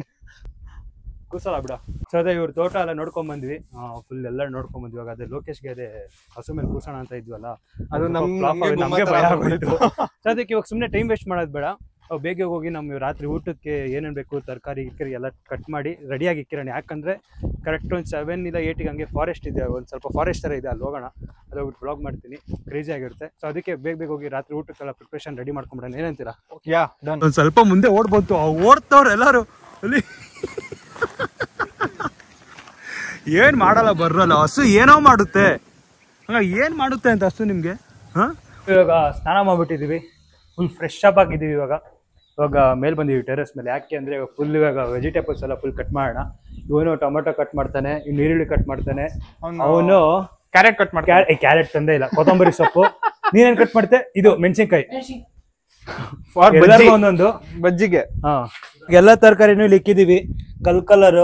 Speaker 2: ಕೂರ್ಸಲ್ಲ ಬಿಡ. ಸೊ ಅದೇ ಇವ್ರ ತೋಟ ಎಲ್ಲ ನೋಡ್ಕೊಂಡ್ ಬಂದ್ವಿ, ಫುಲ್ ಎಲ್ಲ ನೋಡ್ಕೊಂಡ್ ಬಂದ್ವಿ. ಇವಾಗ ಅದೇ ಲೋಕೇಶ್ಗೆ ಅದೇ ಹಸು ಮೇಲೆ ಕೂರ್ಸೋಣ ಅಂತ ಇದ್ವಲ್ಲ,
Speaker 3: ಅದು
Speaker 2: ನಮ್ಗೆ ಭಯ ಆಗೋಯ್ತು. ಸೊ ಅದಕ್ಕೆ ಇವಾಗ ಸುಮ್ನೆ ಟೈಮ್ ವೇಸ್ಟ್ ಮಾಡೋದು ಬೇಡ, ಬೇಗ ಹೋಗಿ ನಮ್ಮ ರಾತ್ರಿ ಊಟಕ್ಕೆ ಏನೇನು ಬೇಕು ತರಕಾರಿ ಗಿಕ್ಕರಿ ಎಲ್ಲ ಕಟ್ ಮಾಡಿ ರೆಡಿಯಾಗಿ ಇಕ್ಕಿರೋಣ. ಯಾಕಂದರೆ ಕರೆಕ್ಟ್ ಒಂದು 7 ಇಲ್ಲ 8 ಹಂಗೆ ಫಾರೆಸ್ಟ್ ಇದೆ, ಒಂದು ಸ್ವಲ್ಪ ಫಾರೆಸ್ಟ್ ಥರ ಇದೆ, ಅಲ್ಲಿ ಹೋಗೋಣ. ಅದು ಹೋಗ್ಬಿಟ್ಟು ಬ್ಲಾಗ್ ಮಾಡ್ತೀನಿ, ಕ್ರೇಜಿ ಆಗಿರುತ್ತೆ. ಸೊ ಅದಕ್ಕೆ ಬೇಗ ಹೋಗಿ ರಾತ್ರಿ ಊಟಕ್ಕೆಲ್ಲ ಪ್ರಿಪ್ರೇಷನ್ ರೆಡಿ ಮಾಡ್ಕೊಂಬಿಡೋಣ. ಏನಂತೀರಾ?
Speaker 1: ಒಂದ್ ಸ್ವಲ್ಪ ಮುಂದೆ ಓಡ್ಬೋದು, ಓಡ್ತವ್ರು ಎಲ್ಲಾರು ಅಲ್ಲಿ. ಏನ್ ಮಾಡಲ್ಲ, ಬರಲ್ಲ ಹಸು ಏನೋ ಮಾಡುತ್ತೆ. ಏನ್ ಮಾಡುತ್ತೆ ಅಂತ ಹಸು ನಿಮ್ಗೆ?
Speaker 2: ಇವಾಗ ಸ್ನಾನ ಮಾಡ್ಬಿಟ್ಟಿದೀವಿ, ಫುಲ್ ಫ್ರೆಶ್ ಅಪ್ ಆಗಿದ್ದೀವಿ. ಇವಾಗ ಮೇಲ್ ಬಂದಿವಿ ಟೆರೆಸ್ ಮೇಲೆ. ಯಾಕೆ ಅಂದ್ರೆ ಫುಲ್ ಇವಾಗ ವೆಜಿಟೇಬಲ್ಸ್ ಎಲ್ಲ ಫುಲ್ ಕಟ್ ಮಾಡೋಣ. ಇವನು ಟೊಮೆಟೊ ಕಟ್ ಮಾಡ್ತಾನೆ, ಇನ್ನು ಈರುಳ್ಳಿ ಕಟ್ ಮಾಡ್ತಾನೆ, ಅವನು
Speaker 3: ಕ್ಯಾರೆಟ್ ಕಟ್ ಮಾಡ್ತಾನೆ.
Speaker 2: ಕ್ಯಾರೆಟ್ ತಂದೆ ಇಲ್ಲ, ಕೊತ್ತಂಬರಿ ಸೊಪ್ಪು. ನೀನೇನ್ ಕಟ್ ಮಾಡ್ತೆ? ಇದು ಮೆಣಸಿನ್ಕಾಯಿ. ಒಂದೊಂದು
Speaker 3: ಬಜ್ಜಿಗೆ.
Speaker 2: ಎಲ್ಲ ತರಕಾರಿನೂ ಇಲ್ಲಿ ಇಕ್ಕಿದೀವಿ. ಕಲರ್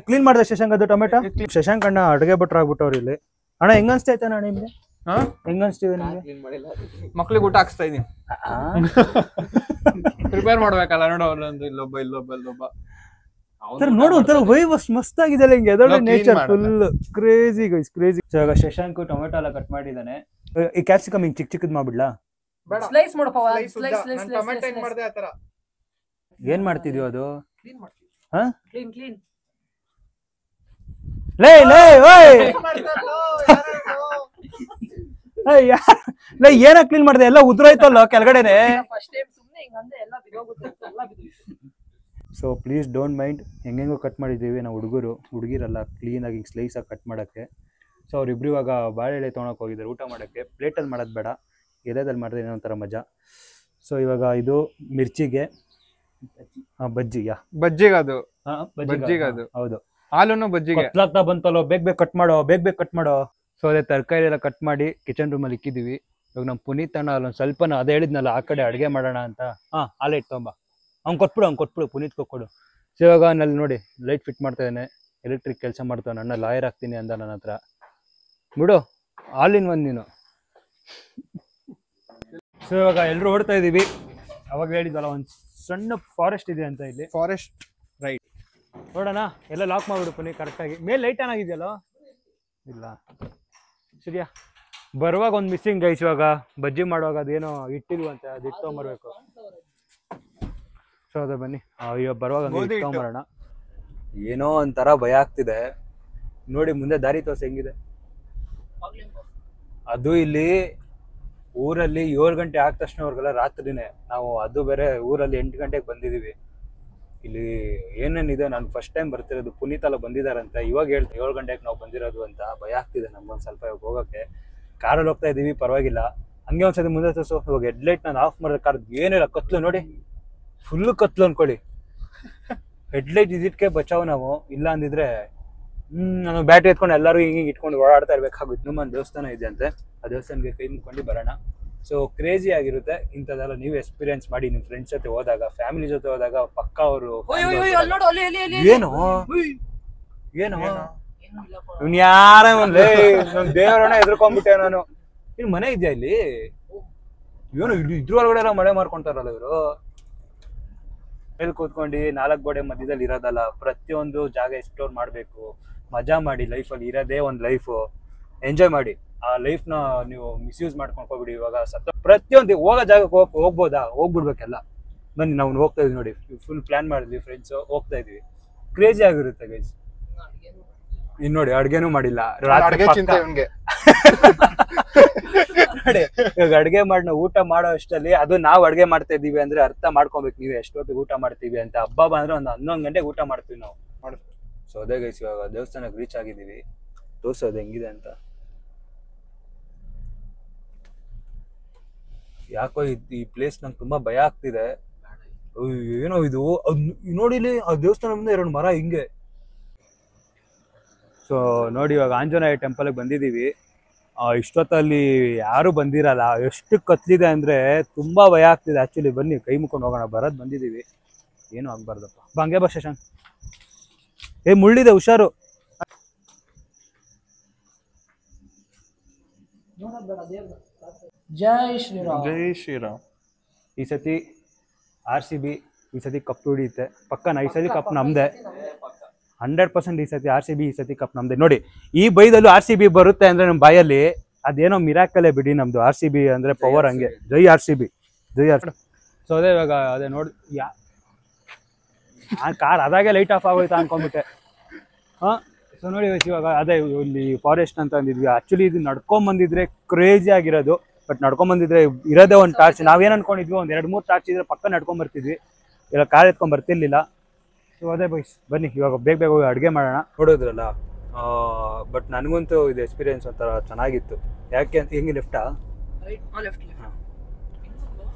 Speaker 2: ಕ್ಲೀನ್ ಮಾಡಿದೆ ಶಶಾಂಕ್ ಅದು ಟೊಮೆಟೊ. ಶಶಾಂಕ್ ಅಣ್ಣ ಅಡುಗೆ ಭಟ್ರು ಆಗ್ಬಿಟ್ಟವ್ರು ಇಲ್ಲಿ. ಅಣ್ಣ ಹೆಂಗ ಅನ್ಸ್ತೈತೆ ಅಣ್ಣ ನಿಮ್ಗೆ? ಹೆಂಗ ಅನ್ಸ್ತಿದೆ ನಿಮ್ಗೆ?
Speaker 3: ಮಕ್ಳಿಗೆ ಊಟ ಹಾಕ್ಸ್ತಾ ಇದೀನಿ. ಪ್ರಿಪೇರ್ ಮಾಡ್ಬೇಕಲ್ಲ, ನೋಡೋ ಇಲ್ಲೊಬ್ಬ
Speaker 2: ನೋಡು ಒಂಥರ ವೈವ್ ಮಸ್ತ್ ಆಗಿದೆ ಹಿಂಗೆ. ಅದೊಳ್ಳೆ nature full crazy guys, crazy. ಇವಾಗ ಶಶಾಂಕ್ ಟೊಮೆಟೊ ಎಲ್ಲ ಕಟ್ ಮಾಡಿದಾನೆ. ಈ ಕ್ಯಾಪ್ಸಿಕಮ್ ಹಿಂಗ್ ಚಿಕ್ಕದ್ ಮಾಡ್ಬಿಡ್ಲಾ?
Speaker 4: ಸ್ಲೈಸ್ ಮಾಡಪ್ಪ.
Speaker 3: ಟೊಮೆಟೊ ಹೆಂಗ್ ಮಾಡ್ದೆ ಆತರ.
Speaker 2: ಏನ್ ಮಾಡ್ತಿದ್ಯೋ ಅದು?
Speaker 4: ಕ್ಲೀನ್
Speaker 2: ಲೇ ಏನ ಕ್ಲೀನ್ ಮಾಡಿದೆ? ಎಲ್ಲ ಉದ್ರೋಯ್ತಲ್ಲ ಕೆಳಗಡೆನೆ. ಸೊ ಪ್ಲೀಸ್ ಡೋಂಟ್ ಮೈಂಡ್, ಹೆಂಗೆಂಗೋ ಕಟ್ ಮಾಡಿದ್ದೀವಿ ನಾವು ಹುಡುಗಿರಲ್ಲ, ಕ್ಲೀನಾಗಿ ಸ್ಲೈಸಾಗಿ ಕಟ್ ಮಾಡೋಕ್ಕೆ. ಸೊ ಅವ್ರಿಬ್ರು ಇವಾಗ ಬಾಳೆಲೆ ತೊಗೊಳಕ್ಕೆ ಹೋಗಿದ್ದಾರೆ ಊಟ ಮಾಡೋಕ್ಕೆ. ಪ್ಲೇಟಲ್ಲಿ ಮಾಡೋದು ಬೇಡ, ಎಲೆದಲ್ಲಿ ಮಾಡಿದ್ರೆ ಏನೋ ಒಂಥರ ಮಜಾ. ಸೊ ಇವಾಗ ಇದು ಮಿರ್ಚಿಗೆ ಬಜ್ಜಿಗೆ ಅದು ಹೌದು,
Speaker 3: ಹಾಲುನು ಬಜ್ಜಿಗೆ
Speaker 2: ಆಗ್ತಾ ಬಂತಲ್ಲೋ, ಬೇಗ ಕಟ್ ಮಾಡೋ. ಸೊ ಅದೇ ತರಕಾರಿ ಎಲ್ಲ ಕಟ್ ಮಾಡಿ ಕಿಚನ್ ರೂಮಲ್ಲಿ ಇಕ್ಕಿದೀವಿ. ಇವಾಗ ನಮ್ಮ ಪುನೀತ್ ಅಣ್ಣ ಅಲ್ಲೊಂದು ಸ್ವಲ್ಪ ಅದೇ ಹೇಳಿದ್ನಲ್ಲ, ಆ ಕಡೆ ಅಡುಗೆ ಮಾಡೋಣ ಅಂತ. ಹಾಲೆ ಇಟ್ಕೊಂಬ, ಅವ್ನು ಕೊಟ್ಬಿಡು ಪುನೀತ್ ಕೊಡು. ಸೊ ಇವಾಗ ನಲ್ಲಿ ನೋಡಿ ಲೈಟ್ ಫಿಟ್ ಮಾಡ್ತಾ ಇದ್ದಾನೆ, ಎಲೆಕ್ಟ್ರಿಕ್ ಕೆಲಸ ಮಾಡ್ತಾನೆ. ಅಣ್ಣ ಲಾಯರ್ ಆಗ್ತೀನಿ ಅಂದ ನನ್ನ ಹತ್ರ. ಬಿಡು, ಆಲ್ ಇನ್ ಒನ್ ನೀನು. ಸೊ ಇವಾಗ ಎಲ್ಲರೂ ಓಡ್ತಾ ಇದೀವಿ. ಅವಾಗ ಹೇಳಿದ್ವಲ್ಲ ಒಂದು ಸಣ್ಣ ಫಾರೆಸ್ಟ್ ಇದೆ ಅಂತ, ಇಲ್ಲಿ
Speaker 3: ಫಾರೆಸ್ಟ್ ರೈಟ್.
Speaker 2: ನೋಡೋಣ, ಎಲ್ಲ ಲಾಕ್ ಮಾಡ್ಬಿಡು ಪುನೀತ್ ಕರೆಕ್ಟಾಗಿ. ಮೇಲೆ ಲೈಟ್ ಆನ್ ಆಗಿದೆಯಲ್ಲ? ಇಲ್ಲ, ಸರಿಯಾ. ಬರುವಾಗ ಒಂದು ಮಿಸ್ಸಿಂಗ್ ಗೈಸ್. ಇವಾಗ ಬಜ್ಜಿ ಮಾಡುವಾಗ ಅದೇನೋ ಇಟ್ಟಿಲ್ವಂತೆ, ಅದು ಇಟ್ಕೊಂಬರ್ಬೇಕು. ಸೊ ಅದೇ ಬನ್ನಿ, ಇವಾಗ ಬರುವಾಗ ಇಟ್ಕೊಂಬರೋಣ. ಏನೋ ಒಂಥರ ಭಯ ಆಗ್ತಿದೆ ನೋಡಿ. ಮುಂದೆ ದಾರಿ ತೋರ್ಸಿ ಹೆಂಗಿದೆ. ಅದು ಇಲ್ಲಿ ಊರಲ್ಲಿ 7 ಗಂಟೆ ಆದ ತಕ್ಷಣವರೆಗೆಲ್ಲ ರಾತ್ರಿನೇ. ನಾವು ಅದು ಬೇರೆ ಊರಲ್ಲಿ 8 ಗಂಟೆಗೆ ಬಂದಿದೀವಿ. ಇಲ್ಲಿ ಏನೇನಿದೆ, ನಾನು ಫಸ್ಟ್ ಟೈಮ್ ಬರ್ತಿರೋದು. ಪುನೀತ್ ಎಲ್ಲ ಬಂದಿದಾರಂತೆ, ಇವಾಗ ಹೇಳ್ತೀನಿ 7 ಗಂಟೆಗೆ ನಾವು ಬಂದಿರೋದು ಅಂತ. ಭಯ ಆಗ್ತಿದೆ ನಮ್ಗೊಂದು ಸ್ವಲ್ಪ ಇವಾಗ ಹೋಗೋಕ್ಕೆ. ಕಾರಲ್ಲಿ ಹೋಗ್ತಾ ಇದೀವಿ, ಪರವಾಗಿಲ್ಲ. ಹಂಗೆ ಒಂದ್ಸತಿ ಮುಂದೆ ತೋರಿಸು. ಇವಾಗ ಹೆಡ್ಲೈಟ್ ನಾನು ಆಫ್ ಮಾಡಿದ ಕಾರ್ ಏನಿಲ್ಲ, ಕತ್ಲು ನೋಡಿ, ಫುಲ್ ಕತ್ಲು ಅನ್ಕೊಳ್ಳಿ. ಹೆಡ್ಲೈಟ್ ಇದಿಟ್ಕೆ ಬಚಾವ್ ನಾವು, ಇಲ್ಲ ಅಂದಿದ್ರೆ ನಾನು ಬ್ಯಾಟ್ರಿ ಎತ್ಕೊಂಡು ಎಲ್ಲರೂ ಹಿಂಗೆ ಇಟ್ಕೊಂಡು ಓಡಾಡ್ತಾ ಇರ್ಬೇಕಾಗುತ್ತೆ. ಇನ್ನೊಂದು ದೇವಸ್ಥಾನ ಇದೆ ಅಂತೆ, ಆ ದೇವಸ್ಥಾನಕ್ಕೆ ಕೈ ಮುಟ್ಕೊಂಡು ಬರೋಣ. ಸೊ ಕ್ರೇಜಿ ಆಗಿರುತ್ತೆ ಇಂಥದ್ದೆಲ್ಲ. ನೀವು ಎಕ್ಸ್ಪೀರಿಯನ್ಸ್ ಮಾಡಿ ನಿಮ್ಮ ಫ್ರೆಂಡ್ಸ್ ಜೊತೆ ಹೋದಾಗ, ಫ್ಯಾಮಿಲಿ ಜೊತೆ ಹೋದಾಗ ಪಕ್ಕ ಅವರು ಏನು ಏನು ಇವ್ನು ಯಾರ ದೇವರನ್ನ ಎದ್ರಕೊಂಡ್ಬಿಟ್ಟೆ ನಾನು. ಇನ್ ಮನೆ ಇದೆಯಾ ಇಲ್ಲಿ? ಏನು ಇದ್ರ ಒಳಗಡೆ ಎಲ್ಲ ಮಳೆ ಮಾಡ್ಕೊಂತಾರಲ್ಲ ಇವರು. ಎಲ್ಲಿ ಕೂತ್ಕೊಂಡು 4 ಗೋಡೆ ಮಧ್ಯದಲ್ಲಿ ಇರೋದಲ್ಲ, ಪ್ರತಿಯೊಂದು ಜಾಗ ಎಕ್ಸ್ಪ್ಲೋರ್ ಮಾಡಬೇಕು, ಮಜಾ ಮಾಡಿ. ಲೈಫಲ್ಲಿ ಇರೋದೇ ಒಂದು ಲೈಫು, ಎಂಜಾಯ್ ಮಾಡಿ. ಆ ಲೈಫ್ನ ನೀವು ಮಿಸ್ಯೂಸ್ ಮಾಡ್ಕೊಂಡು ಹೋಗ್ಬಿಡಿ. ಇವಾಗ ಪ್ರತಿಯೊಂದು ಹೋಗೋ ಜಾಗಕ್ಕೆ ಹೋಗ್ಬೋದಾ, ಹೋಗ್ಬಿಡ್ಬೇಕೆಲ್ಲ. ಬನ್ನಿ ನಾವು ಹೋಗ್ತಾ ಇದೀವಿ ನೋಡಿ, ಫುಲ್ ಪ್ಲಾನ್ ಮಾಡಿದ್ವಿ ಫ್ರೆಂಡ್ಸ್, ಹೋಗ್ತಾ ಇದೀವಿ. ಕ್ರೇಜಿ ಆಗಿರುತ್ತೆ ಗೈಸ್. ಇನ್ ನೋಡಿ ಅಡ್ಗೆನೂ ಮಾಡಿಲ್ಲ ರಾತ್ರಿ. ನೋಡಿ ಇವಾಗ ಅಡ್ಗೆ ಮಾಡಿ ನಾವು ಊಟ ಮಾಡೋ ಅಷ್ಟಲ್ಲಿ, ಅದು ನಾವು ಅಡ್ಗೆ ಮಾಡ್ತಾ ಇದೀವಿ ಅಂದ್ರೆ ಅರ್ಥ ಮಾಡ್ಕೊಬೇಕು ನೀವು ಎಷ್ಟೊತ್ತಿಗೆ ಊಟ ಮಾಡ್ತೀವಿ ಅಂತ. ಹಬ್ಬ ಬಂದ್ರೆ ಒಂದು 11 ಗಂಟೆಗೆ ಊಟ ಮಾಡ್ತೀವಿ ನಾವು. ಸೊ ಅದೇ ಗೈಸ್, ಇವಾಗ ದೇವಸ್ಥಾನಕ್ಕೆ ರೀಚ್ ಆಗಿದ್ದೀವಿ. ತೋರ್ಸೋದು ಹೆಂಗಿದೆ ಅಂತ. ಯಾಕೋ ಈ ಪ್ಲೇಸ್ ನಂಗೆ ತುಂಬಾ ಭಯ ಆಗ್ತಿದೆ. ಏನೋ ಇದು ನೋಡಿಲಿ, ಆ ದೇವಸ್ಥಾನ ಮುಂದೆ 2 ಮರ ಹಿಂಗೆ. ಸೊ ನೋಡಿ ಇವಾಗ ಆಂಜನೇಯ ಟೆಂಪಲ್ಗೆ ಬಂದಿದ್ದೀವಿ. ಇಷ್ಟೊತ್ತಲ್ಲಿ ಯಾರು ಬಂದಿರಲ್ಲ, ಎಷ್ಟು ಕತ್ಲಿದೆ ಅಂದ್ರೆ ತುಂಬಾ ಭಯ ಆಗ್ತಿದೆ ಆಕ್ಚುಲಿ. ಬನ್ನಿ ಕೈ ಮುಕ್ಕೊಂಡು ಹೋಗೋಣ. ಬರೋದ್ ಬಂದಿದ್ದೀವಿ, ಏನು ಆಗ್ಬಾರ್ದಪ್ಪ. ಹಂಗೆ ಬಾ ಶಶಾಂಕ್. ಮುಳ್ಳಿದೆ, ಹುಷಾರು.
Speaker 4: ಜೈ ಶ್ರೀರಾಮ್.
Speaker 3: ಜೈ ಶ್ರೀರಾಮ್.
Speaker 2: ಈ ಸತಿ RCB ಈ ಸತಿ ಕಪ್ ಹಿಡಿಯುತ್ತೆ ಪಕ್ಕನ. ಈ ಸತಿ ಕಪ್ ನಮ್ದೆ 100%. ಈ ಸತಿ RCB ಈ ಸತಿ ಕಪ್ ನಮ್ದೆ. ನೋಡಿ ಈ ಬೈದಲ್ಲೂ RCB ಬರುತ್ತೆ ಅಂದ್ರೆ ನಮ್ಮ ಬಾಯಲ್ಲಿ ಅದೇನೋ ಮಿರಾಕಲೇ ಬಿಡಿ. ನಮ್ದು RCB ಅಂದ್ರೆ ಪವರ್ ಹಂಗೆ. ಜೈ RCB, ಜೈ RCB. ಸೊ ಅದೇ ಇವಾಗ ಅದೇ ನೋಡಿ ಕಾರ್ ಅದಾಗೆ ಲೈಟ್ ಆಫ್ ಆಗೋಯ್ತಾ ಅನ್ಕೊಂಡ್ಬಿಟ್ಟೆ. ಸೊ ನೋಡಿ ಇವಾಗ ಅದೇ ಇಲ್ಲಿ ಫಾರೆಸ್ಟ್ ಅಂತ ಅಂದಿದ್ವಿ. ಆಕ್ಚುಲಿ ಇದು ನಡ್ಕೊಂಡ್ ಬಂದಿದ್ರೆ ಕ್ರೇಜಿ ಆಗಿರೋದು. ಬಟ್ ನಡ್ಕೊಂಡ್ ಬಂದಿದ್ರೆ ಇರೋದೇ ಒಂದು ಟಾರ್ಚ್. ನಾವೇನು ಅನ್ಕೊಂಡಿದ್ವಿ, ಒಂದ್ 2-3 ಟಾರ್ಚ್ ಇದ್ರೆ ಪಕ್ಕ ನಡ್ಕೊಂಡ್ ಬರ್ತಿದ್ವಿ, ಇಲ್ಲ ಕಾರ್ ಎತ್ಕೊಂಡ್ ಬರ್ತಿರ್ಲಿಲ್ಲ. ಸೊ ಅದೇ ಬೈಸ್ ಬನ್ನಿ ಇವಾಗ ಬೇಗ ಬೇಗ ಹೋಗಿ ಅಡುಗೆ ಮಾಡೋಣ. ನೋಡೋದ್ರಲ್ಲ, ಬಟ್ ನನಗಂತೂ ಇದು ಎಕ್ಸ್ಪೀರಿಯನ್ಸ್ ಒಂಥರ ಚೆನ್ನಾಗಿತ್ತು. ಯಾಕೆ ಅಂತ ಹೆಂಗೆ ಲೆಫ್ಟಾ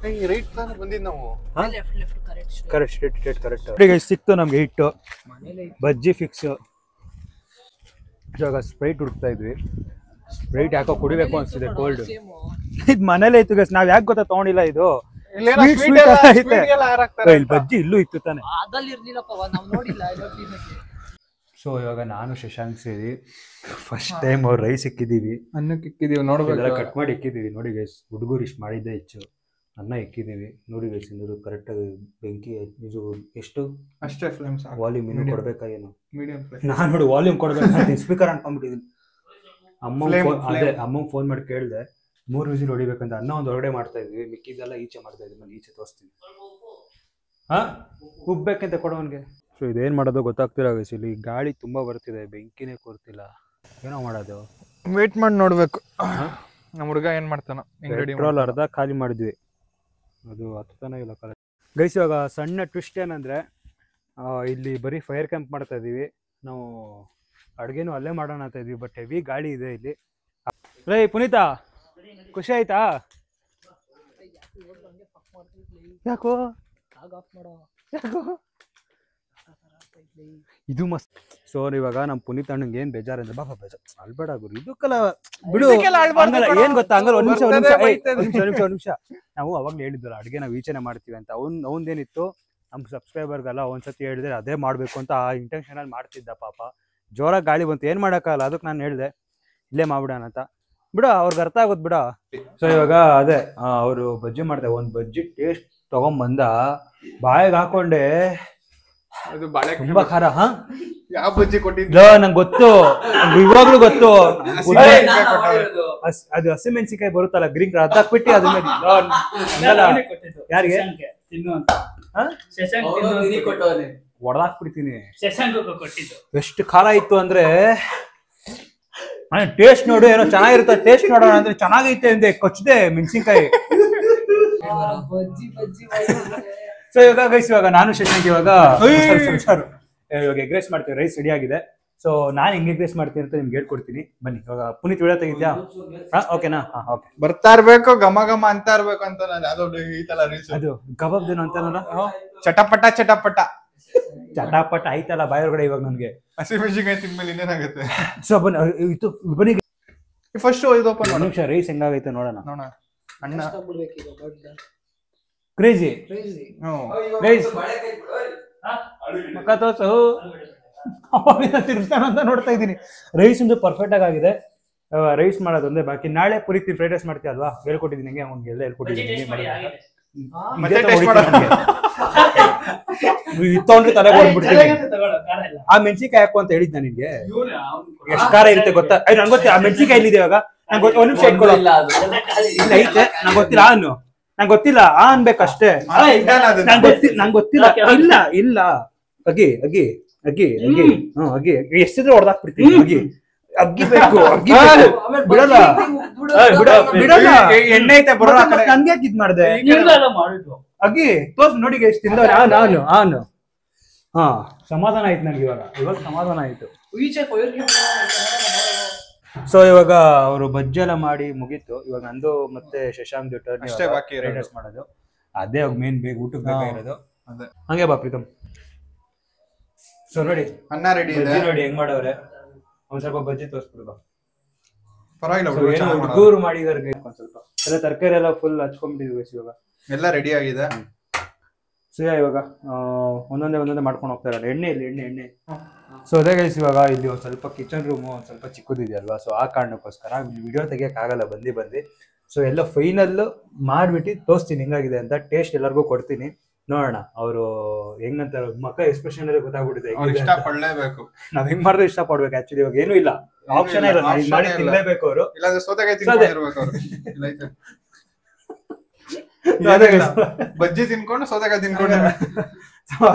Speaker 2: ಕರೆಕ್ಟ್ ಸಿಕ್ತು ನಮ್ಗೆ ಹಿಟ್ಟು. ಬಜ್ಜಿ ಫಿಕ್ಸ್. ಇವಾಗ ಸ್ಪ್ರೈಟ್ ಹುಡುಕ್ತಾ ಇದ್ವಿ. ಸ್ಪ್ರೈಟ್ ಯಾಕೋ ಕುಡಿಬೇಕು ಅನ್ಸ್ತಿದೆ, ಕೋಲ್ಡ್. ಇದು ಮನೇಲೆ ಇತ್ತು ಗಸ್, ನಾವ್ ಯಾಕೆ ಗೊತ್ತಾ ತಗೊಂಡಿಲ್ಲ. ಇದು ಬಜ್ಜಿ ಇಲ್ಲೂ ಇತ್ತು ತಾನೆ. ಸೊ ಇವಾಗ ನಾನು ಶಶಾಂಕ್ ಸೇರಿ ಫಸ್ಟ್ ಟೈಮ್ ಅವ್ರು ರೈಸ್ ಇಕ್ಕಿದೀವಿ,
Speaker 3: ಅನ್ನಕ್ಕೆ ಇಕ್ಕಿದೀವಿ. ನೋಡ್ಬೇಕು,
Speaker 2: ಕಟ್ ಮಾಡಿ ಇಕ್ಕಿದೀವಿ. ನೋಡಿ ಗೈಸ್, ಹುಡುಗರು ಇಷ್ಟು ಮಾಡಿದ್ದೆ ಹೆಚ್ಚು. ಅನ್ನ ಇಕ್ಕಿದೀವಿ ನೋಡಿ ಗೈಸ್. ಇನ್ನೂರು ಕರೆಕ್ಟಾಗಿ ಬೆಂಕಿ ಇದು ಎಷ್ಟು
Speaker 3: ಅಷ್ಟೇ ಫ್ಲೇಮ್
Speaker 2: ವಾಲ್ಯೂಮ್ ಇನ್ನೂ ಕೊಡ್ಬೇಕಾ ಏನು?
Speaker 3: Medium flame.
Speaker 2: ನಾನು ನೋಡಿ ವಾಲ್ಯೂಮ್ ಕೊಡ್ಬೇಕು ಸ್ಪೀಕರ್ ಅನ್ಕೊಂಡ್ಬಿಟ್ಟಿದ್ದೀನಿ. ಅಮ್ಮಂಗೆ ಫೋನ್ ಮಾಡಿ ಕೇಳಿದೆ 3 ವಿಸಿಲ್ ಹೊಡಿಬೇಕಂತ. ಅನ್ನ ಒಂದು ಹೊರಗಡೆ ಮಾಡ್ತಾ ಇದ್ವಿ, ಮಿಕ್ಕಿದ್ದೆಲ್ಲ ಈಚೆ ಮಾಡ್ತಾ ಇದ್ವಿ. ನಾನು ಈಚೆ ತೋರಿಸ್ತೀನಿ. ಉಬ್ಬೇಕಂತ ಕೊಡೋನ್ಗೆ. ಸೊ ಇದೇನು ಮಾಡೋದು ಗೊತ್ತಾಗ್ತಿಲ್ಲ ಗೈಸ್. ಇಲ್ಲಿ ಗಾಳಿ ತುಂಬಾ ಬರ್ತಿದೆ, ಬೆಂಕಿನೇ ಕೊಡ್ತಿಲ್ಲ. ಏನೋ ಮಾಡೋದು,
Speaker 3: ವೇಟ್ ಮಾಡಿ ನೋಡ್ಬೇಕು ನಮ್ಮ ಹುಡುಗ ಏನ್ ಮಾಡ್ತಾನ.
Speaker 2: ಪೆಟ್ರೋಲ್ ಅರ್ಧ ಖಾಲಿ ಮಾಡಿದ್ವಿ, ಅದು ಹತ್ತಾನೆ ಇಲ್ಲ ಕರೆಕ್ಟ್. ಗೈಸ್ ಇವಾಗ ಸಣ್ಣ ಟ್ವಿಸ್ಟ್ ಏನಂದ್ರೆ, ಇಲ್ಲಿ ಬರೀ ಫೈರ್ ಕ್ಯಾಂಪ್ ಮಾಡ್ತಾ ಇದೀವಿ ನಾವು. ಅಡುಗೆನೂ ಅಲ್ಲೇ ಮಾಡೋಣ ಅಂತ ಇದೀವಿ, ಬಟ್ ಹೆವಿ ಗಾಳಿ ಇದೆ ಇಲ್ಲಿ. ರೇ ಪುನೀತಾ, ಖುಷಿ ಆಯ್ತಾ? ಯಾಕೋ ಯಾಕೋ ಇದು ಮಸ್ತ್. ಸೊ ಇವಾಗ ನಮ್ಮ ಪುನೀತ್ ಅಣ್ಣಂಗೆ ಏನ್ ಬೇಜಾರ ಅಂದ್ರೆ, ಬಾಬಾ ಬೇಜಾರ್ ಅಲ್ಬೇಡ ಗುರು, ಇದಕ್ಕೆಲ್ಲ ಬಿಡು. ಏನ್ ಗೊತ್ತಾ, ಹಂಗಲ್ಲ ಒಂದ್ ನಿಮಿಷ ನಾವು ಅವಾಗ್ಲೇ ಹೇಳಿದ್ವಲ್ಲ ಅಡುಗೆ ನಾವು ಈಚೆನೆ ಮಾಡ್ತೀವಿ ಅಂತ. ಅವಂದೇನಿತ್ತು, ನಮ್ ಸಬ್ಸ್ಕ್ರೈಬರ್ಗೆಲ್ಲ ಒಂದ್ಸತಿ ಹೇಳಿದ್ರೆ ಅದೇ ಮಾಡ್ಬೇಕು ಅಂತ ಆ ಇಂಟೆನ್ಷನ್ ಅಲ್ಲಿ ಮಾಡ್ತಿದ್ದ. ಪಾಪ ಜೋರಾಗಿ ಗಾಳಿ ಬಂತು, ಏನ್ ಮಾಡಕ್ಕಾಗಲ್ಲ. ಅದಕ್ಕೆ ನಾನು ಹೇಳಿದೆ ಇಲ್ಲೇ ಮಾಡ್ಬಿಡೋಣ ಅಂತ. ಬಿಡ ಅವ್ರಿಗೆ ಅರ್ಥ ಆಗೋದ್ ಬಿಡ. ಸೊ ಇವಾಗ ಅದೇ ಅವರು ಬಜ್ಜಿ ಮಾಡ್ದೆ. ಒಂದ್ ಬಜ್ಜಿ ಟೇಸ್ಟ್ ತಗೊಂಬಂದ, ಬಾಯಿಗೆ ಹಾಕೊಂಡೆ, ತುಂಬಾ ಖಾರ.
Speaker 3: ಯಾವ ಬಜ್ಜಿ ಕೊಟ್ಟಿದ್ದ
Speaker 2: ನಂಗೆ ಗೊತ್ತು, ಇವಾಗ್ಲೂ ಗೊತ್ತು. ಅದು ಹಸಿಮೆಣಸಿಕಾಯಿ ಬರುತ್ತಲ್ಲ ಗ್ರೀನ್, ಅದಾಕ್ಬಿಟ್ಟು ಅದ್ರ ಮೇಲೆ ಯಾರಿಗೆ ಹೊಡೆದಾಕ್ಬಿಡ್ತೀನಿ. ಎಷ್ಟು ಖಾರ ಇತ್ತು ಅಂದ್ರೆ, ಟೇಸ್ಟ್ ನೋಡು, ಏನೋ ಚೆನ್ನಾಗಿರುತ್ತೆ. ಟೇಸ್ಟ್ ನೋಡೋಣ ಅಂದ್ರೆ ಚೆನ್ನಾಗೈತೆ ಅಂದೆ, ಕೊಚ್ಚದೆ ಮೆಣಸಿನ್ಕಾಯಿ. ಸೊ ಇವಾಗ ಗೈಸ್, ಇವಾಗ ನಾನು ಶಶಾಂಕ್ ಇವಾಗ ಎಗ್ ರೈಸ್ ಮಾಡ್ತೀವಿ. ರೈಸ್ ರೆಡಿ ಆಗಿದೆ. ಸೊ ನಾನು ಹೆಂಗೆ ಎಗ್ ರೈಸ್ ಮಾಡ್ತೀನಿ ಅಂತ ನಿಮ್ಗೆ ಹೇಳ್ಕೊಡ್ತೀನಿ ಬನ್ನಿ. ಇವಾಗ ಪುನೀತ್ ವಿಡಿಯೋ ತೆಗಿದ್ಯಾ? ಓಕೆನಾ? ಓಕೆ.
Speaker 3: ಬರ್ತಾ ಇರ್ಬೇಕು, ಘಮ ಘಮ ಅಂತ ಇರ್ಬೇಕು ಅಂತ ಯಾವ್ದೋ ಈ ತರ ರೀಲ್ಸ್.
Speaker 2: ಅದು ಕಬಾಬ್ದೇನು ಅಂತಾರಲ್ಲ,
Speaker 3: ಚಟಪಟ ಚಟಪಟ
Speaker 2: ಚಟಾಪಟ ಆಯ್ತಲ್ಲ ಬಾಯೊಳಗಡೆ ಇವಾಗ ನನ್ಗೆ.
Speaker 3: ಹಸಿಮೆಣಸಿನ್ಕಾಯಿ ತಿಂದ್ಮೇಲೆ ಇನ್ನೇನಾಗುತ್ತೆ?
Speaker 2: ಸೊ ಬನ್ನಿ
Speaker 3: ಫಸ್ಟ್ ಇದು ಓಪನ್
Speaker 2: ಒಂದು ನಿಮಿಷ. ರೈಸ್ ಹೆಂಗಾಗೈತೆ ನೋಡೋಣ.
Speaker 3: ನೋಡೋಣ. ಅಣ್ಣ
Speaker 2: ಕ್ರೇಜಿ ರೈಸ್ ಮಕ್ಕ ತೋರ್ಸು. ತಿರ್ಸ್ತಾನ ಅಂತ ನೋಡ್ತಾ ಇದ್ದೀನಿ. ರೈಸ್ ಒಂದು ಪರ್ಫೆಕ್ಟ್ ಆಗಿದೆ. ರೈಸ್ ಮಾಡೋದೊಂದೇ ಬಾಕಿ. ನಾಳೆ ಪುರಿ ಫ್ರೈಡ್ ರೈಸ್ ಮಾಡ್ತೀಯ ಅಲ್ವಾ? ಹೇಳ್ಕೊಟ್ಟಿದ್ದೀನಿ ಹಂಗೆ, ಅವ್ನಿಗೆ ಎಲ್ಲ ಹೇಳ್ಕೊಟ್ಟಿದ್ದೀನಿ. ಇತ್ತೊಂಡ್ರೆ ತಲೆ ಕೊಡ್ಬಿಡ್ತೀನಿ. ಆ ಮೆಣಸಿನ್ಕಾಯಿ ಹಾಕು ಅಂತ ಹೇಳಿದ್ ನಿನ್ಗೆ. ಎಷ್ಟು ಖಾರ ಇರುತ್ತೆ ಗೊತ್ತಾ? ನಂಗೆ ಗೊತ್ತಿಲ್ಲ ಆ ಮೆಣಸಿನ್ಕಾಯಿ ಇಲ್ಲಿದೆ. ಇವಾಗ ನಂಗೆ ಒಂದ್ ನಿಮಿಷ ಇಟ್ಕೊಳ್ಳೋ. ಇಲ್ಲ ಐತೆ, ನಂಗೆ ಗೊತ್ತಿಲ್ಲ. ನಂಗೆ ಗೊತ್ತಿಲ್ಲ ಅನ್ಬೇಕಷ್ಟೇ. ನಂಗೆ ಗೊತ್ತಿಲ್ಲ. ಇಲ್ಲ ಇಲ್ಲ ಅಗಿ ಅಗಿ ಅಗಿ ಅಗಿ ಅಗಿ ಎಷ್ಟಿದ್ರೆ ಹೊಡೆದಾಕ್ಬಿಡ್ತೀನಿ. ಅಗಿ ಅಗ್ಗಿ ಬೇಕು, ಅಗ್ಗಿ ಬಿಡಲ್ಲ ಬಿಡಲ್ಲ.
Speaker 3: ಎಣ್ಣೆ ಐತೆ ಬರೋ
Speaker 2: ನನ್ಗೆ ಯಾಕೆ ಇದ್ ಮಾಡ್ದೆ? ಅಗ್ಗಿ ತೋರ್ಸ್ ನೋಡಿ ಎಷ್ಟು ತಿಂದ ನಾನು. ಹಾ, ಸಮಾಧಾನ ಆಯ್ತು ನನ್ಗೆ. ಇವಾಗ ಸಮಾಧಾನ ಆಯ್ತು. ಸೊ ಇವಾಗ ಅವರು ಬಜ್ಜಿ ಎಲ್ಲ ಮಾಡಿ ಮುಗೀತು. ಇವಾಗ ನಂದು ಮತ್ತೆ ಶಶಾಂಕ್
Speaker 3: ಅಷ್ಟೇ ಬಾಕಿ
Speaker 2: ಮಾಡೋದು. ಅದೇ ಮೇನ್ ಬೇಗ ಊಟಕ್ಕೆ ಬೇಕಾಗಿರೋದು. ಹಂಗೆ ಬಾ ಪ್ರೀತಮ್. ಸೊ ನೋಡಿ
Speaker 3: ಅನ್ನ ರೆಡಿ ಇದೆ.
Speaker 2: ನೋಡಿ ಹೆಂಗ್ ಮಾಡವ್ರೆ. ಒಂದ್ ಸ್ವಲ್ಪ ಬಜ್ಜಿ ತೋರಿಸ್ಬಿಡ್ಬಾ.
Speaker 3: ಪರವಾಗಿಲ್ಲ,
Speaker 2: ಹುಡುಗರು ಮಾಡಿದಾರೆ. ಒಂದ್ ಸ್ವಲ್ಪ ಎಲ್ಲ ತರಕಾರಿ ಎಲ್ಲ ಫುಲ್ ಹಚ್ಕೊಂಡ್ಬಿಟ್ಟಿದ್ವಿ ಇವಾಗ.
Speaker 3: ಎಲ್ಲ ರೆಡಿ ಆಗಿದೆ.
Speaker 2: ಸೊ ಇವಾಗ ಒಂದೊಂದೇ ಮಾಡ್ಕೊಂಡು ಹೋಗ್ತಾ ಇರಲ್ಲ. ಎಣ್ಣೆ ಇಲ್ಲಿ ಎಣ್ಣೆ. ಸೊ ಅದೇ ಗೈಸ್, ಇವಾಗ ಇಲ್ಲಿ ಒಂದ್ ಸ್ವಲ್ಪ ಕಿಚನ್ ರೂಮ್ ಒಂದ್ ಸ್ವಲ್ಪ ಚಿಕ್ಕದಿದೆಯಲ್ವಾ, ಸೊ ಆ ಕಾರಣಕ್ಕೋಸ್ಕರ ವಿಡಿಯೋ ತೆಗಿಯಕ್ ಆಗಲ್ಲ ಬಂದು. ಸೊ ಎಲ್ಲ ಫೈನಲ್ ಮಾಡ್ಬಿಟ್ಟು ತೋರಿಸ್ತೀನಿ ಹೆಂಗಾಗಿದೆ ಅಂತ. ಟೇಸ್ಟ್ ಎಲ್ಲರಿಗೂ ಕೊಡ್ತೀನಿ, ನೋಡೋಣ ಅವರು ಹೆಂಗಂತ. ಮಕ್ಕ ಎಕ್ಸ್ಪ್ರೆಷನ್ ಎಲ್ಲ ಗೊತ್ತಾಗ್ಬಿಟ್ಟಿದೆ.
Speaker 3: ಇಷ್ಟಪಡಲೇಬೇಕು,
Speaker 2: ನಾವ್ ಹೆಂಗ್ ಮಾಡಿದ್ರೆ ಇಷ್ಟ ಪಡ್ಬೇಕು. ಆಕ್ಚುಲಿ ಇವಾಗ ಏನು ಇಲ್ಲ, ಆಪ್ಷನ್ ಇಲ್ಲ. ಮಾಡಿ ತಿನ್ಲೇಬೇಕು ಅವರು.
Speaker 3: ಇಲ್ಲಾಂದ್ರೆ ಸೌತೆಕಾಯಿ ತಿನ್ಕೊಂಡಿರ್ಬೇಕು ಅವರು. ಬಜ್ಜಿ ತಿನ್ಕೊಂಡು ಸೌತೆಕಾಯಿ ತಿನ್ಕೊಂಡು.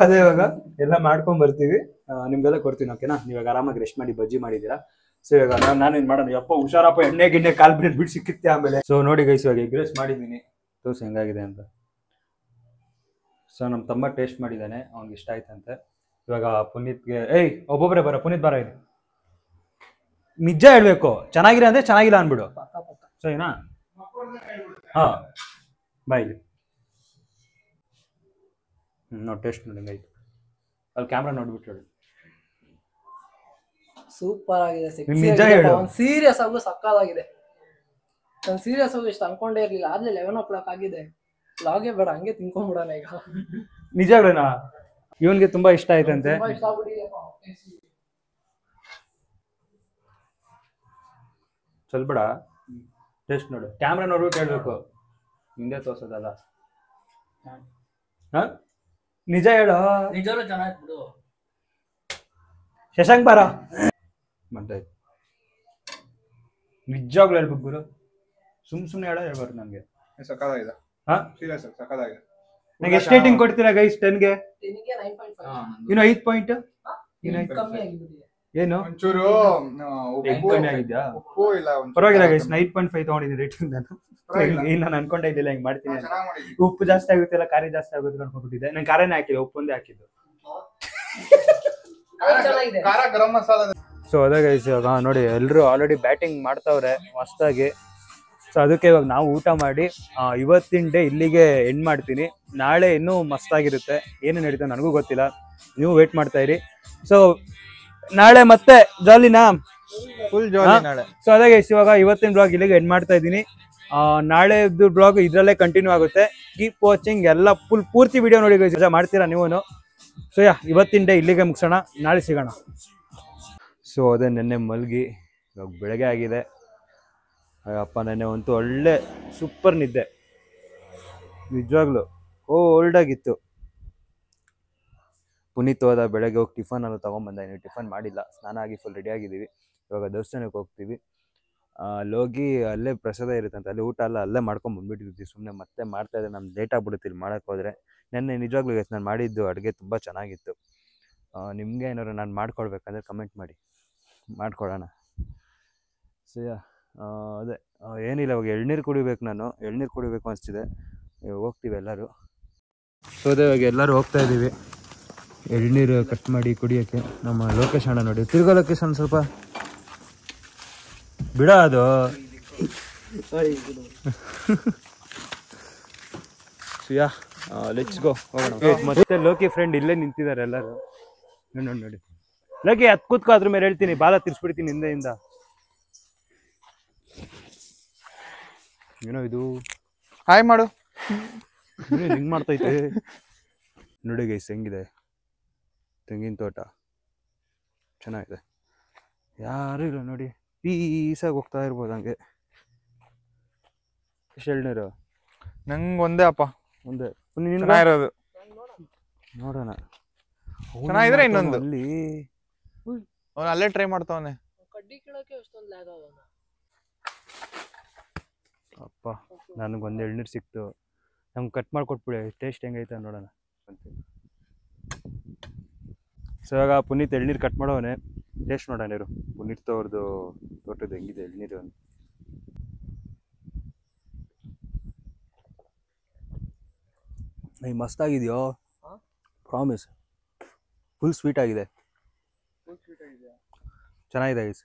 Speaker 2: ಅದೇ ಇವಾಗ ಎಲ್ಲ ಮಾಡ್ಕೊಂಡ್ ಬರ್ತೀವಿ, ನಿಮ್ಗೆಲ್ಲ ಕೊಡ್ತೀನಿ. ಓಕೆನಾ? ನೀವಾಗ ಆರಾಮಾಗಿ ರೆಸ್ಟ್ ಮಾಡಿ ಬಜ್ಜಿ ಮಾಡಿದೀರಾ. ಸೊ ಇವಾಗ ನಾನು ಏನ್ ಮಾಡೋಣ, ಯಪ್ಪ ಹುಷಾರಪ್ಪ, ಎಣ್ಣೆ ಗಿಣ್ಣೆ ಕಾಲ್ ಬಿಟ್ಟು ಸಿಕ್ಕುತ್ತೆ ಆಮೇಲೆ. ಸೊ ನೋಡಿ ಗೈಸ್, ಇವಾಗ ಎಗ್ ರೈಸ್ ಮಾಡಿದೀನಿ, ತೋರ್ಸಿ ಹೆಂಗಾಗಿದೆ ಅಂತ. ಸೊ ನಮ್ಮ ತಮ್ಮ ಟೇಸ್ಟ್ ಮಾಡಿದ್ದಾನೆ, ಅವ್ನಿಗೆ ಇಷ್ಟ ಆಯ್ತಂತೆ. ಇವಾಗ ಪುನೀತ್ಗೆ ಒಬ್ಬೊಬ್ಬರೇ ಬರ. ಪುನೀತ್ ಬರ, ಇದು ನಿಜ ಹೇಳ್ಬೇಕು. ಚೆನ್ನಾಗಿರ ಅಂದ್ರೆ ಚೆನ್ನಾಗಿಲ್ಲ ಅನ್ಬಿಡು. ಸರಿನಾ? ಹಾ ಬಾಯ್. ನೋಡಿ ಟೇಸ್ಟ್ ನೋಡಿ ಹೆಂಗಾಯ್ತು. ಅಲ್ಲಿ ಕ್ಯಾಮ್ರಾ ನೋಡ್ಬಿಟ್ಟು ಹೇಳಿ.
Speaker 4: ಸೂಪರ್ ಆಗಿದೆ.
Speaker 2: ನಿಜ ಹೇಳು.
Speaker 4: ಸೀರಿಯಸ್ ಆಗು ಸಕ್ಕತ್ತಾಗಿದೆ. ನಾನು ಸೀರಿಯಸ್ ಆಗು ಇಷ್ಟ ಅನ್ಕೊಂಡೇ ಇರ್ಲಿಲ್ಲ. ಆದ್ರೆ 11 o'clock ಆಗಿದೆ. ಲಾಗೆ ಬೇಡ, ಹಂಗೆ ತಿನ್ಕೊಂಡ್ಬಿಡೋಣ ಈಗ.
Speaker 2: ನಿಜಾಗ್ಲೇನಾ? ಇವನ್ಗೆ ತುಂಬಾ ಇಷ್ಟ ಆಯ್ತಂತೆ. ಸ್ವಲ್ಪ ಬೇಡ, ಟೇಸ್ಟ್ ನೋಡು. ಕ್ಯಾಮ್ರಾ ನೋಡ್ಬಿಟ್ಟು ಹೇಳ್ಬೇಕು, ಹಿಂದೆ ತೋರ್ಸೋದಲ್ಲ. ನಿಜ ಹೇಳು.
Speaker 4: ನಿಜವೂ ಚೆನ್ನಾಗಿ ಬಿಡು.
Speaker 2: ಶಶಾಂಕ್ ಬಾರ ಮಾಡ್ತಾಯ್ತು. ನಿಜವಾಗ್ಲೂ ಹೇಳ್ಬೇಕು ಗುರು, ಸುಮ್ನೆ ಹೇಳ್ಬಾರ್ದು ನನ್ಗೆ.
Speaker 3: ಸಕ್ಕತ್ತಾಗಿದೆ.
Speaker 2: ಹಾ,
Speaker 3: ಸೀರಿಯಸ್ ಸಕ್ಕತ್ತಾಗಿದೆ.
Speaker 2: ನಂಗೆ ಎಷ್ಟು ರೇಟಿಂಗ್ ಕೊಡ್ತೀರಾ ಗೈಸ್? 10ಗೆ
Speaker 4: 9.5.
Speaker 2: ಇನ್ನು 5 ಪಾಯಿಂಟ್
Speaker 4: ಕಮ್ಮಿ ಆಗಿಬಿಟ್ಟಿದೆ.
Speaker 2: ಏನು
Speaker 3: ಒಂಚೂರು
Speaker 2: ಕಮ್ಮಿ ಆಗಿದ್ಯಾ?
Speaker 3: ಉಪ್ಪು ಇಲ್ಲ,
Speaker 2: ಪರವಾಗಿಲ್ಲ ಗೈಸ್, 9.5 ತಗೊಂಡಿದ್ದೀನಿ ರೇಟಿಂಗ್. ನಾನು ಅನ್ಕೊಂಡೆ ಇದ್ದಿಲ್ಲ ಹಿಂಗ್ ಮಾಡ್ತೀನಿ. ಉಪ್ಪು ಜಾಸ್ತಿ ಆಗುತ್ತೆ, ಇಲ್ಲ ಖಾರ ಜಾಸ್ತಿ ಆಗುತ್ತೆ ಅನ್ಕೊಂಡ್ಬಿಟ್ಟಿದ್ದೆ. ನಾನು ಖಾರನೇ ಹಾಕಿಲ್ಲ, ಉಪ್ಪೊಂದೇ ಹಾಕಿದ್ದು.
Speaker 3: ಖಾರ ಗರಂ ಮಸಾಲ.
Speaker 2: ಸೊ ಅದೇ ಗೈಸ್, ಇವಾಗ ನೋಡಿ ಎಲ್ಲರೂ ಆಲ್ರೆಡಿ ಬ್ಯಾಟಿಂಗ್ ಮಾಡ್ತಾವ್ರೆ ಮಸ್ತಾಗಿ. ಸೊ ಅದಕ್ಕೆ ಇವಾಗ ನಾವು ಊಟ ಮಾಡಿ ಇವತ್ತಿನ ಡೇ ಇಲ್ಲಿಗೆ ಎಂಡ್ ಮಾಡ್ತೀನಿ. ನಾಳೆ ಇನ್ನೂ ಮಸ್ತಾಗಿರುತ್ತೆ. ಏನು ನಡೀತದೆ ನನಗೂ ಗೊತ್ತಿಲ್ಲ, ನೀವು ವೇಟ್ ಮಾಡ್ತಾ ಇರಿ. ಸೊ ನಾಳೆ ಮತ್ತೆ ಜಾಲಿನಾ?
Speaker 3: ಫುಲ್ ಜಾಲಿ ನಾಳೆ.
Speaker 2: ಸೊ ಅದೇ ಗೈಸ್, ಇವಾಗ ಇವತ್ತಿನ ಬ್ಲಾಗ್ ಇಲ್ಲಿಗೆ ಎಂಡ್ ಮಾಡ್ತಾ ಇದ್ದೀನಿ. ನಾಳೆದು ಬ್ಲಾಗ್ ಇದರಲ್ಲೇ ಕಂಟಿನ್ಯೂ ಆಗುತ್ತೆ. Keep watching. ಎಲ್ಲ ಪೂರ್ತಿ ವಿಡಿಯೋ ನೋಡಿ ಗೈಸ್, ಮಾಡ್ತೀರಾ ನೀವು. ಸೊ ಇವತ್ತಿನ ಡೇ ಇಲ್ಲಿಗೆ ಮುಗಿಸೋಣ, ನಾಳೆ ಸಿಗೋಣ. ಸೊ ಅದೇ ನೆನ್ನೆ ಮಲ್ಗಿ ಇವಾಗ ಬೆಳಗ್ಗೆ ಆಗಿದೆ. ಅಪ್ಪ ನೆನ್ನೆ ಅಂತೂ ಒಳ್ಳೆ ಸೂಪರ್ ನಿದ್ದೆ, ನಿಜವಾಗ್ಲು ಓಲ್ಡಾಗಿತ್ತು. ಪುನೀತ್ ಹೋದ, ಬೆಳಗ್ಗೆ ಹೋಗಿ ಟಿಫನ್ ಎಲ್ಲ ತೊಗೊಂಬಂದ. ಇನ್ನು ಟಿಫನ್ ಮಾಡಿಲ್ಲ, ಸ್ನಾನ ಆಗಿ ಫುಲ್ ರೆಡಿ ಆಗಿದ್ದೀವಿ. ಇವಾಗ ದೇವಸ್ಥಾನಕ್ಕೆ ಹೋಗ್ತೀವಿ. ಅಲ್ಲೋಗಿ ಅಲ್ಲೇ ಪ್ರಸಾದ ಇರುತ್ತಂತೆ, ಅಲ್ಲಿ ಊಟ ಎಲ್ಲ ಅಲ್ಲೇ ಮಾಡ್ಕೊಂಡು ಬಂದ್ಬಿಟ್ಟಿರ್ತೀವಿ. ಸುಮ್ಮನೆ ಮತ್ತೆ ಮಾಡ್ತಾ ಇದ್ದೆ, ನಮ್ಗೆ ಲೇಟ್ ಆಗ್ಬಿಡುತ್ತೆ ಇಲ್ಲಿ ಮಾಡೋಕ್ಕೆ ಹೋದರೆ. ನೆನ್ನೆ ನಿಜವಾಗ್ಲೂ ನಾನು ಮಾಡಿದ್ದು ಅಡುಗೆ ತುಂಬ ಚೆನ್ನಾಗಿತ್ತು. ನಿಮಗೆ ಏನಾದ್ರು ನಾನು ಮಾಡ್ಕೊಡ್ಬೇಕಂದ್ರೆ ಕಮೆಂಟ್ ಮಾಡಿ, ಮಾಡ್ಕೊಡೋಣ. ಸೊ ಅದೇ ಏನಿಲ್ಲ, ಇವಾಗ ಎಳ್ನೀರು ಕುಡಿಬೇಕು. ನಾನು ಎಳ್ನೀರು ಕುಡಿಬೇಕು ಅನಿಸ್ತಿದೆ. ಹೋಗ್ತೀವಿ ಎಲ್ಲರೂ. ಸೊ ಅದೇ ಇವಾಗ ಎಲ್ಲರೂ ಹೋಗ್ತಾ ಇದ್ದೀವಿ. ಎಳ್ನೀರು ಕಟ್ ಮಾಡಿ ಕುಡಿಯೋಕ್ಕೆ ನಮ್ಮ ಲೋಕೇಶ್ ಅಣ್ಣ ನೋಡಿ. ತಿರ್ಗೋ ಲೋಕೇಶ್ ಅಣ್ಣ ಸ್ವಲ್ಪ ಬಿಡ ಅದು. ಯಾ ಲೆಟ್ಸ್ ಗೋ ಹೋಗೋಣ. ಮತ್ತೆ ಲೋಕಿ ಫ್ರೆಂಡ್ ಇಲ್ಲೇ ನಿಂತಿದ್ದಾರೆ ಎಲ್ಲರೂ. ನೋಡಿ ನೋಡಿ ಲೋಕಿ ಹತ್ತು ಕೂತ್ಕೋ, ಅದ್ರ ಮೇಲೆ ಹೇಳ್ತೀನಿ, ಬಾಲ ತಿರ್ಸ್ಬಿಡ್ತೀನಿ ಹಿಂದೆಯಿಂದ. ಏನೋ ಇದು
Speaker 3: ಹಾಯ್ ಮಾಡು.
Speaker 2: ಹಿಂಗ್ ಮಾಡ್ತೈತೆ ನೋಡಿ ಗೈಸ್, ಹೆಂಗಿದೆ ತೆಂಗಿನ ತೋಟ, ಚೆನ್ನಾಗಿದೆ. ಯಾರು ಇಲ್ಲ ನೋಡಿ, ಪೀಸಾಗಿ ಹೋಗ್ತಾ ಇರ್ಬೋದು ಹಂಗೆ. ಎಷ್ಟು ಎಳ್ನೀರು?
Speaker 3: ನಂಗೆ ಒಂದೇ ಅಪ್ಪ,
Speaker 2: ಒಂದೇ.
Speaker 3: ಚೆನ್ನಾಗಿರೋದು
Speaker 2: ನೋಡೋಣ,
Speaker 3: ಚೆನ್ನಾಗಿದ್ರೆ ಇನ್ನೊಂದು.
Speaker 2: ಅಲ್ಲಿ
Speaker 3: ಅವ್ನು ಅಲ್ಲೇ ಟ್ರೈ ಮಾಡ್ತಾವನೆ.
Speaker 4: ಕಡ್ಡಿ ಕೀಳಕ್ಕೆ ಅಷ್ಟೊಂದು ಲ್ಯಾಗ್ ಆಗೋಣ.
Speaker 2: ಅಪ್ಪ ನನಗೊಂದು ಎಳ್ನೀರು ಸಿಕ್ತು, ನಮ್ಗೆ ಕಟ್ ಮಾಡಿಕೊಟ್ಬಿಡಿ, ಟೇಸ್ಟ್ ಹೆಂಗೈತೆ ನೋಡೋಣ. ಸೊ ಇವಾಗ ಪುನೀತ್ ಎಳ್ನೀರು ಕಟ್ ಮಾಡೋವನೆ, ಟೇಸ್ಟ್ ನೋಡೋಣ ನೀರು ಪುನೀತ್ ಅವ್ರದ್ದು ತೋಟದ ಹೆಂಗಿದೆ ಎಳ್ನೀರು. ಮಸ್ತಾಗಿದೆಯೋ, ಪ್ರಾಮಿಸ್. ಫುಲ್ ಸ್ವೀಟ್ ಆಗಿದೆ, ಚೆನ್ನಾಗಿದೆ ಗೈಸ್.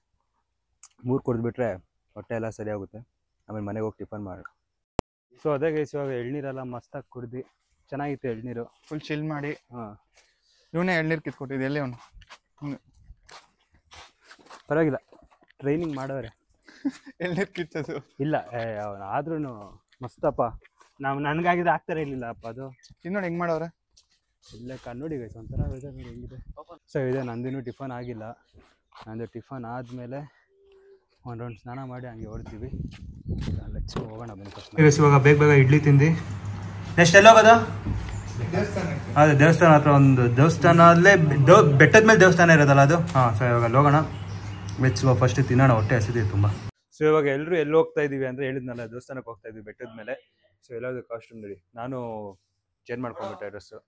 Speaker 2: 3 ಕುಡಿದ್ಬಿಟ್ರೆ ಹೊಟ್ಟೆ ಎಲ್ಲ ಸರಿ ಆಗುತ್ತೆ, ಆಮೇಲೆ ಮನೆಗೆ ಹೋಗಿ ಟಿಫನ್ ಮಾಡಿ. ಸೊ ಅದೇ ಗೈಸ್, ಇವಾಗ ಎಳ್ನೀರೆಲ್ಲ ಮಸ್ತಾಗಿ ಕುಡ್ದು ಚೆನ್ನಾಗಿತ್ತು ಎಳ್ನೀರು.
Speaker 3: ಫುಲ್ ಚಿಲ್ ಮಾಡಿ.
Speaker 2: ಹಾಂ,
Speaker 3: ಇವನೇ ಎಳ್ನೀರು ಕಿತ್ಕೊಟ್ಟಿದ್ದೆ ಎಲ್ಲಿ ಅವನು.
Speaker 2: ಪರವಾಗಿಲ್ಲ, ಟ್ರೈನಿಂಗ್ ಮಾಡೋರೆ.
Speaker 3: ಎಳ್ನೀರು ಕಿತ್ತದು
Speaker 2: ಇಲ್ಲ ಅವನು ಆದ್ರೂ ಮಸ್ತಪ್ಪ. ನನಗಾಗಿದ್ದು ಆಗ್ತಾರ ಇರಲಿಲ್ಲ ಅಪ್ಪ ಅದು.
Speaker 3: ಇನ್ನೊಂದು ಹೆಂಗೆ ಮಾಡೋರೆ
Speaker 2: ಇಲ್ಲೇ ನೋಡಿ ಗೈಸ್, ಒಂಥರ ವೆದರ್ ನೋಡಿ ಹೆಂಗಿದೆ. ಸೊ ಇದೆ, ನಂದಿನೂ ಟಿಫನ್ ಆಗಿಲ್ಲ. ನಂದು ಟಿಫನ್ ಆದಮೇಲೆ ಒಂದು ರೌಂಡ್ ಸ್ನಾನ ಮಾಡಿ ಹಂಗೆ ಹೊಡ್ತೀವಿ. ಲೆಟ್ಸ್ ಹೋಗೋಣ ಬನ್ನಿ ಫಸ್ಟ್. ಇವಾಗ ಬೇಗ ಬೇಗ ಇಡ್ಲಿ ತಿಂದು ನೆಕ್ಸ್ಟ್ ಎಲ್ಲ ಹೋಗೋದು? ಅದೇ ದೇವಸ್ಥಾನ ಹತ್ರ ಒಂದು ದೇವಸ್ಥಾನ, ಅಲ್ಲೇ ಬೆಟ್ಟದ ಮೇಲೆ ದೇವಸ್ಥಾನ ಇರೋದಲ್ಲ ಅದು. ಹಾಂ, ಸೊ ಇವಾಗ ಅಲ್ಲಿ ಹೋಗೋಣ. ಲೆಟ್ಸ್ ಗೋ, ಫಸ್ಟ್ ತಿನ್ನೋಣ, ಹೊಟ್ಟೆ ಹಸಿದೆ ತುಂಬ. ಸೊ ಇವಾಗ ಎಲ್ಲರೂ ಎಲ್ಲಿ ಹೋಗ್ತಾ ಇದ್ದೀವಿ ಅಂದರೆ ಹೇಳಿದ್ನಲ್ಲ, ದೇವಸ್ಥಾನಕ್ಕೆ ಹೋಗ್ತಾ ಇದ್ವಿ ಬೆಟ್ಟದ ಮೇಲೆ. ಸೊ ಎಲ್ಲಾದರೂ ಕಾಸ್ಟ್ಯೂಮ್ ನೋಡಿ, ನಾನು ಚೇಂಜ್ ಮಾಡ್ಕೊಂಡ್ಬಿಟ್ಟೆ ಡ್ರೆಸ್ಸು.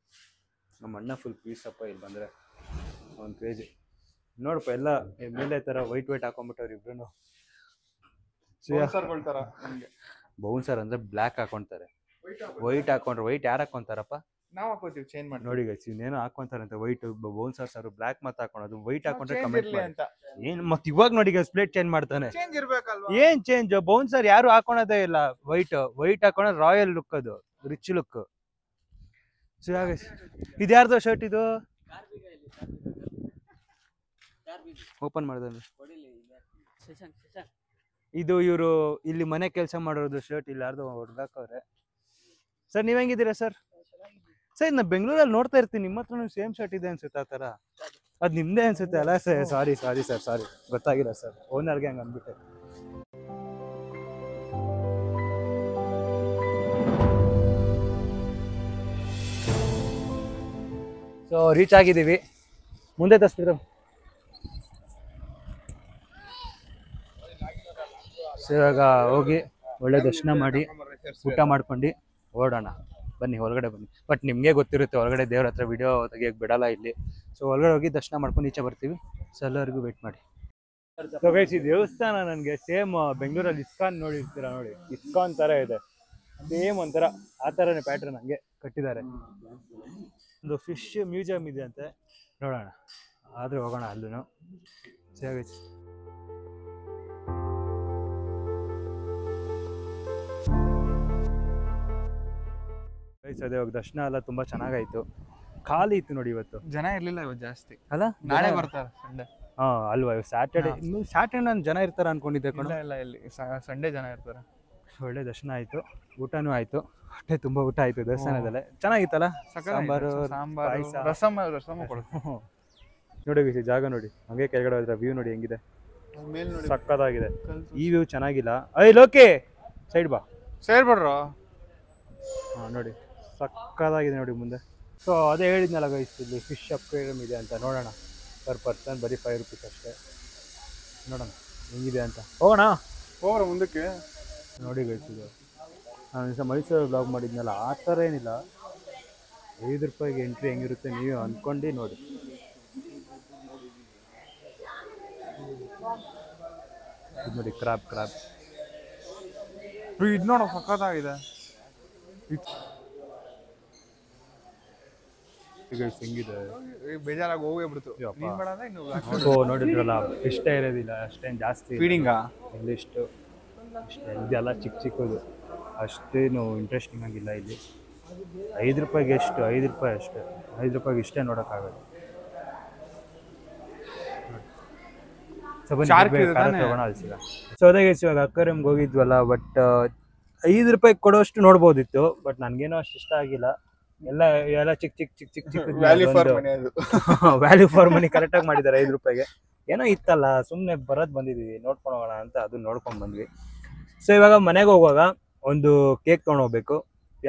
Speaker 2: ನಮ್ಮ ಅಣ್ಣ ಫುಲ್ ಪೀಸಪ್ಪ, ಇಲ್ಲಿ ಬಂದರೆ ಒಂದು ಕ್ರೇಜಿ ನೋಡಪ್ಪ. ಎಲ್ಲ ಮೇಲೆ ಥರ ವೈಟ್ ಹಾಕೊಂಡ್ಬಿಟ್ಟವ್ರು ಇಬ್ರು. ಬೌನ್ಸರ್ ಅಂದರೆ ಬ್ಲ್ಯಾಕ್ ಹಾಕೊತಾರೆ, ವೈಟ್ ಹಾಕೊಂಡ್ರೆ ವೈಟ್ ಯಾರು ಹಾಕೊಂತಾರಪ್ಪ?
Speaker 3: ನಾವು ಹಾಕೋತೀವಿ, ಚೇಂಜ್ ಮಾಡಿ.
Speaker 2: ನೋಡಿ ಗೈಸ್, ಇನ್ನೇನೋ ಹಾಕೊಂತಾರಂತೆ ವೈಟ್ ಬೌನ್ಸರ್ಸ್ ಅವರು, ಬ್ಲ್ಯಾಕ್ ಮತ್ತೆ ಹಾಕೋದು. ವೈಟ್ ಹಾಕೊಂಡ್ರೆ ಕಮೆಂಟ್ ಮಾಡಿ
Speaker 3: ಅಂತ.
Speaker 2: ಏನು ಮತ್ತೆ ಇವಾಗ ನೋಡಿ ಗೈಸ್, ಪ್ಲೇಟ್ ಚೇಂಜ್ ಮಾಡ್ತಾನೆ.
Speaker 3: ಚೇಂಜ್ ಇರಬೇಕಲ್ವಾ?
Speaker 2: ಏನ್ ಚೇಂಜ್? ಬೌನ್ಸರ್ ಯಾರು ಹಾಕೊಳೋದೇ ಇಲ್ಲ. ವೈಟ್ ಹಾಕೊಂಡ್ರೆ ರಾಯಲ್ ಲುಕ್, ಅದು ರಿಚ್ ಲುಕ್. ಸೊ ಇದು ಯಾರ್ದು ಶರ್ಟ್? ಇದು ಓಪನ್ ಮಾಡಿದ್ರೆ ಇದು ಇವರು ಇಲ್ಲಿ ಮನೆ ಕೆಲಸ ಮಾಡೋದು ಶರ್ಟ್. ಇಲ್ಲಿ ಯಾರ್ದು ಹೊಡ್ದಾಕವ್ರೆ. ಸರ್ ನೀವ್ ಹೆಂಗಿದ್ದೀರಾ ಸರ್? ಸರ್ ನಾ ಬೆಂಗಳೂರಲ್ಲಿ ನೋಡ್ತಾ ಇರ್ತೀನಿ, ನಿಮ್ಮ ಹತ್ರ ಸೇಮ್ ಶರ್ಟ್ ಇದೆ ಅನ್ಸುತ್ತೆ. ಆ ಥರ ಅದು ನಿಮ್ದೇ ಅನ್ಸುತ್ತೆ ಅಲ್ಲ ಸರ್? ಸಾರಿ ಸರ್, ಸಾರಿ, ಗೊತ್ತಾಗಿಲ್ಲ ಸರ್, ಓನರ್ಗೆ ಹಂಗೆ ಅಂದ್ಬಿಟ್ಟೆ. ಸೊ ರೀಚ್ ಆಗಿದ್ದೀವಿ, ಮುಂದೆ ತರಿಸ್ಬಿಡ್ರೆ. ಸೊ ಇವಾಗ ಹೋಗಿ ಒಳ್ಳೆ ದರ್ಶನ ಮಾಡಿ ಊಟ ಮಾಡ್ಕೊಂಡು ಓಡೋಣ. ಬನ್ನಿ ಹೊರಗಡೆ ಬನ್ನಿ. ಬಟ್ ನಿಮಗೆ ಗೊತ್ತಿರುತ್ತೆ, ಹೊರಗಡೆ ದೇವ್ರ ಹತ್ರ ವಿಡಿಯೋ ತೆಗಿಯೋಕೆ ಬಿಡಲ್ಲ ಇಲ್ಲಿ. ಸೊ ಒಳಗಡೆ ಹೋಗಿ ದರ್ಶನ ಮಾಡ್ಕೊಂಡು ಈಚೆ ಬರ್ತೀವಿ. ಸೊ ಎಲ್ಲರಿಗೂ ವೇಟ್ ಮಾಡಿ. ಸೊ ಗೈಸ್, ಈ ದೇವಸ್ಥಾನ ನನಗೆ ಸೇಮ್ ಬೆಂಗಳೂರಲ್ಲಿ ಇಸ್ಕಾನ್ ನೋಡಿರ್ತೀರ ನೋಡಿ, ಇಸ್ಕಾನ್ ಥರ ಇದೆ ಸೇಮ್, ಒಂಥರ ಆ ಥರನೇ ಪ್ಯಾಟ್ರನ್ ಹಂಗೆ ಕಟ್ಟಿದ್ದಾರೆ. ಒಂದು ಫಿಶ್ ಮ್ಯೂಸಿಯಂ ಇದೆ ಅಂತೆ, ನೋಡೋಣ. ಆದ್ರೆ ಹೋಗೋಣ ಅಲ್ಲೂ. ಗೈಸ್ ಅದೇ ದರ್ಶನ ಎಲ್ಲ ತುಂಬಾ ಚೆನ್ನಾಗಾಯ್ತು. ಖಾಲಿ ಇತ್ತು ನೋಡಿ ಇವತ್ತು,
Speaker 3: ಜನ ಇರ್ಲಿಲ್ಲ ಇವತ್ತು ಜಾಸ್ತಿ
Speaker 2: ಅಲ್ಲ?
Speaker 3: ನಾಳೆ ಬರ್ತಾರೆ ಸಂಡೇ.
Speaker 2: ಹಾ ಅಲ್ವಾ, ಸ್ಯಾಟರ್ಡೆ. ಸ್ಯಾಟರ್ಡೆ ನಾನು ಜನ ಇರ್ತಾರ ಅನ್ಕೊಂಡಿದ್ದೆ ಕಣ.
Speaker 3: ಇಲ್ಲ, ಇಲ್ಲಿ ಸಂಡೇ ಜನ ಇರ್ತಾರೆ.
Speaker 2: ಒಳ್ಳೆ ದರ್ಶನ ಆಯ್ತು, ಊಟನೂ ಆಯ್ತು, ಹೊಟ್ಟೆ ತುಂಬಾ ಊಟ ಆಯ್ತು ದೇವಸ್ಥಾನದಲ್ಲೇ. ಚೆನ್ನಾಗಿತ್ತಲ್ಲ? ಸಾಂಬಾರು, ಪಾಯಸ,
Speaker 3: ರಸಮ ಕೊಡ್ತಾರೆ
Speaker 2: ನೋಡಿ. ಜಾಗ ನೋಡಿ, ಹಂಗೆ ಕೆಳಗಡೆ ಹೋದ್ರೆ ವ್ಯೂ ನೋಡಿ ಹೆಂಗಿದೆ, ಸಕ್ಕತ್ತಾಗಿದೆ. ಈ ವ್ಯೂ ಚೆನ್ನಾಗಿಲ್ಲ. ಲೋಕೆ ಸೈಡ್ ಬಾ,
Speaker 3: ಸೈಡ್ ಬಿಡ್ರು.
Speaker 2: ಹಾ ನೋಡಿ, ಸಕ್ಕತ್ತಾಗಿದೆ ನೋಡಿ ಮುಂದೆ. ಸೊ ಅದೇ ಹೇಳಿದ್ನಲ್ಲ ಗೈಸ್, ಇಲ್ಲಿ ಫಿಶ್ ಅಕ್ವೇರಿಯಂ ಇದೆ ಅಂತ. ನೋಡೋಣ, ಪರ್ ಪರ್ಸನ್ ಬರೀ 5 ರೂಪೀಸ್ ಅಷ್ಟೇ. ನೋಡೋಣ ಹೆಂಗಿದೆ ಅಂತ. ಹೋಗೋಣ
Speaker 3: ಮುಂದಕ್ಕೆ.
Speaker 2: ನೋಡಿ ಗೈಸ್, ಇದು ನಾನು ಮೈಸೂರು ಬ್ಲಾಗ್ ಮಾಡಿದ್ನಲ್ಲ, ಆ ಥರ ಏನಿಲ್ಲ. 5 ರೂಪಾಯಿಗೆ ಎಂಟ್ರಿ ಹೆಂಗಿರುತ್ತೆ ನೀವು ಅಂದ್ಕೊಂಡು ನೋಡಿ. ಇದು ನೋಡಿ, ಕ್ರಾಬ್
Speaker 3: ಇದು ನೋಡೋ ಸಖತ್ತಾಗಿದೆ.
Speaker 2: ಹೆಂಗಿದೆ
Speaker 3: ಬೇಜಾರಾಗಿ ಹೋಗೇ ಬಿಡ್ತು.
Speaker 2: ಯಪ್ಪ.
Speaker 3: ಬೇಡ ಅಂದ್ರೆ ಇನ್ನು
Speaker 2: ಸೊ ನೋಡಿದ್ರಲ್ಲ ಇಷ್ಟೇ ಇರೋದಿಲ್ಲ, ಅಷ್ಟೇನು ಜಾಸ್ತಿ
Speaker 3: ಫೀಡಿಂಗಾ
Speaker 2: ಇಲ್ಲಿಷ್ಟು ಇದೆಲ್ಲ ಚಿಕ್ಕ ಚಿಕ್ಕದು, ಅಷ್ಟೇನು ಇಂಟ್ರೆಸ್ಟಿಂಗ್ ಆಗಿಲ್ಲ. ಇಲ್ಲಿ 5 ರೂಪಾಯಿಗೆ ಎಷ್ಟು? 5 ರೂಪಾಯಿ ಅಷ್ಟೇ. 5 ರೂಪಾಯಿಗೆ ಇಷ್ಟೇ ನೋಡೋಕ್ಕಾಗಲ್ಲ. ತಗೋಣ ಅಲ್ಸಿಲ್ಲ. ಸೊ ಅದೇ ಇವಾಗ ಅಕ್ವೇರಿಯಂಗೆ ಹೋಗಿದ್ವಲ್ಲ, ಬಟ್ 5 ರೂಪಾಯಿಗೆ ಕೊಡೋಷ್ಟು ನೋಡ್ಬೋದಿತ್ತು, ಬಟ್ ನನಗೇನೋ ಅಷ್ಟು ಇಷ್ಟ ಆಗಿಲ್ಲ. ಎಲ್ಲ ಚಿಕ್ಕ ಚಿಕ್ಕ ಚಿಕ್ಕ ಚಿಕ್ಕ ಚಿಕ್ಕ ವ್ಯಾಲ್ಯೂ ಫಾರ್ ಮನಿ ಕರೆಕ್ಟಾಗಿ ಮಾಡಿದ್ದಾರೆ. 5 ರೂಪಾಯಿಗೆ ಏನೋ ಇತ್ತಲ್ಲ, ಸುಮ್ಮನೆ ಬರೋದು ಬಂದಿದ್ದೀವಿ, ನೋಡ್ಕೊಂಡು ಹೋಗೋಣ ಅಂತ ಅದು ನೋಡ್ಕೊಂಡು ಬಂದ್ವಿ. ಸೊ ಇವಾಗ ಮನೆಗೆ ಹೋಗುವಾಗ ಒಂದು ಕೇಕ್ ತೊಗೊಂಡೋಗ್ಬೇಕು.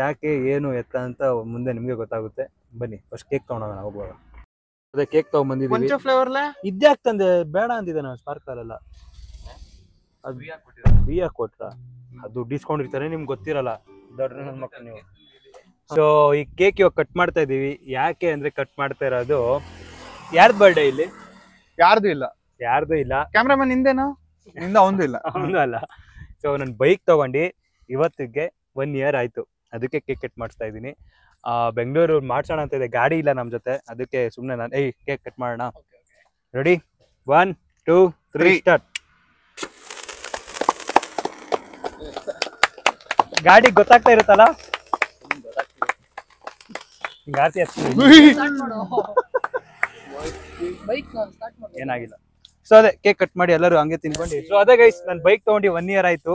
Speaker 2: ಯಾಕೆ ಏನು ಎತ್ತ ಅಂತ ಮುಂದೆ ನಿಮಗೆ ಗೊತ್ತಾಗುತ್ತೆ. ಬನ್ನಿ ಫಸ್ಟ್ ಕೇಕ್ ತೊಗೊಂಡೋಗೋಣ ಹೋಗುವಾಗ. ಅದೇ ಕೇಕ್ ತೊಗೊಂಡ್ಬಂದಿದ್ದೀವಿ.
Speaker 3: ಫ್ಲೇವರ್ಲೆ
Speaker 2: ಇದ್ಯಾಕೆ ತಂದೆ? ಬೇಡ ಅಂದಿದ್ದೆ ನಾವು ಸ್ಪಾರ್ಕಲ್ಲ. ಅದು ಬಿಯಾ ಕೊಟ್ರ ಅದು ಡಿಸ್ಕೊಂಡಿರ್ತಾರೆ, ನಿಮ್ಗೆ ಗೊತ್ತಿರಲ್ಲ, ದೊಡ್ಡ ನನ್ನ ಮಕ್ಕಳು ನೀವು. ಸೊ ಈ ಕೇಕ್ ಇವಾಗ ಕಟ್ ಮಾಡ್ತಾ ಇದೀವಿ. ಯಾಕೆ ಅಂದ್ರೆ ಕಟ್ ಮಾಡ್ತಾ ಇರೋದು ಯಾರ್ದು ಬರ್ಡೇ ಇಲ್ಲಿ?
Speaker 3: ಯಾರ್ದು ಇಲ್ಲ.
Speaker 2: ಯಾರ್ದು ಇಲ್ಲ.
Speaker 3: ಕ್ಯಾಮ್ರಾಮನ್ ಹಿಂದೆನಾ? ನಿಂದ ಒಂದು ಇಲ್ಲ.
Speaker 2: ಒಂದು ಅಲ್ಲ. ಸೊ ನಾನು ಬೈಕ್ ತಗೊಂಡು ಇವತ್ತಿಗೆ 1 ಇಯರ್ ಆಯ್ತು, ಅದಕ್ಕೆ ಕೇಕ್ ಕಟ್ ಮಾಡಿಸ್ತಾ ಇದ್ದೀನಿ. ಬೆಂಗಳೂರು ಮಾಡ್ಸೋಣ ಅಂತ ಇದೆ, ಗಾಡಿ ಇಲ್ಲ ನಮ್ಮ ಜೊತೆ, ಅದಕ್ಕೆ ಸುಮ್ಮನೆ ನಾನು ಕೇಕ್ ಕಟ್ ಮಾಡೋಣ. ರೆಡಿ? 1 2 3 ಸ್ಟಾರ್ಟ್. ಗಾಡಿ ಗೊತ್ತಾಗ್ತಾ ಇರುತ್ತಲ್ಲ, ಏನಾಗಿಲ್ಲ. ಸೊ ಅದೇ ಕೇಕ್ ಕಟ್ ಮಾಡಿ ಎಲ್ಲರೂ ಹಂಗೆ ತಿನ್ಕೊಂಡು. ಸೊ ಅದೇ ಗೈಸ್, ನಾನು ಬೈಕ್ ತಗೊಂಡು 1 ಇಯರ್ ಆಯ್ತು.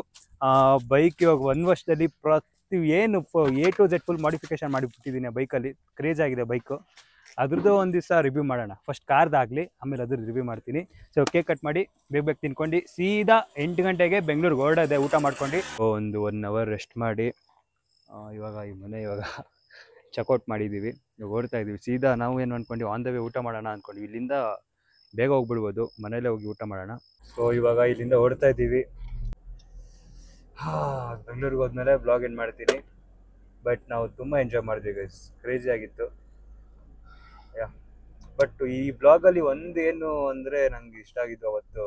Speaker 2: ಬೈಕ್ ಇವಾಗ 1 ವರ್ಷದಲ್ಲಿ ಏನು A to Z full modification ಮಾಡಿಬಿಟ್ಟಿದ್ದೀನಿ. ಬೈಕಲ್ಲಿ ಕ್ರೇಜ್ ಆಗಿದೆ ಬೈಕು. ಅದ್ರದ್ದು ಒಂದು ದಿವಸ ರಿವ್ಯೂ ಮಾಡೋಣ. ಫಸ್ಟ್ ಕಾರ್ದಾಗಲಿ, ಆಮೇಲೆ ಅದ್ರದ್ದು ರಿವ್ಯೂ ಮಾಡ್ತೀನಿ. ಸೊ ಕೇಕ್ ಕಟ್ ಮಾಡಿ ಬೇಗ ತಿನ್ಕೊಂಡು ಸೀದಾ 8 ಗಂಟೆಗೆ ಬೆಂಗಳೂರಿಗೆ ಹೊರಡೋದೆ ಊಟ ಮಾಡ್ಕೊಂಡು. ಒಂದು 1 ಅವರ್ ರೆಸ್ಟ್ ಮಾಡಿ ಇವಾಗ ಈ ಮನೆ ಇವಾಗ ಚೆಕ್ಔಟ್ ಮಾಡಿದ್ದೀವಿ. ಇವಾಗ ಓಡ್ತಾ ಇದ್ದೀವಿ ಸೀದಾ. ನಾವು ಏನು ಅಂದ್ಕೊಂಡು ಆನ್ ದ ವೇ ಊಟ ಮಾಡೋಣ ಅಂದ್ಕೊಂಡು, ಇಲ್ಲಿಂದ ಬೇಗ ಹೋಗ್ಬಿಡ್ಬೋದು, ಮನೇಲೇ ಹೋಗಿ ಊಟ ಮಾಡೋಣ. ಸೊ ಇವಾಗ ಇಲ್ಲಿಂದ ಓಡ್ತಾ ಇದ್ದೀವಿ. ಬೆಂಗಳೂರಿಗೆ ಹೋದ್ಮೇಲೆ ಬ್ಲಾಗ್ ಏನು ಮಾಡ್ತೀನಿ. ಬಟ್ ನಾವು ತುಂಬ ಎಂಜಾಯ್ ಮಾಡಿದ್ವಿ ಗೈಸ್, ಕ್ರೇಜಿ ಆಗಿತ್ತು. ಬಟ್ ಈ ಬ್ಲಾಗಲ್ಲಿ ಒಂದು ಏನು ಅಂದರೆ ನಂಗೆ ಇಷ್ಟ ಆಗಿದ್ದು, ಅವತ್ತು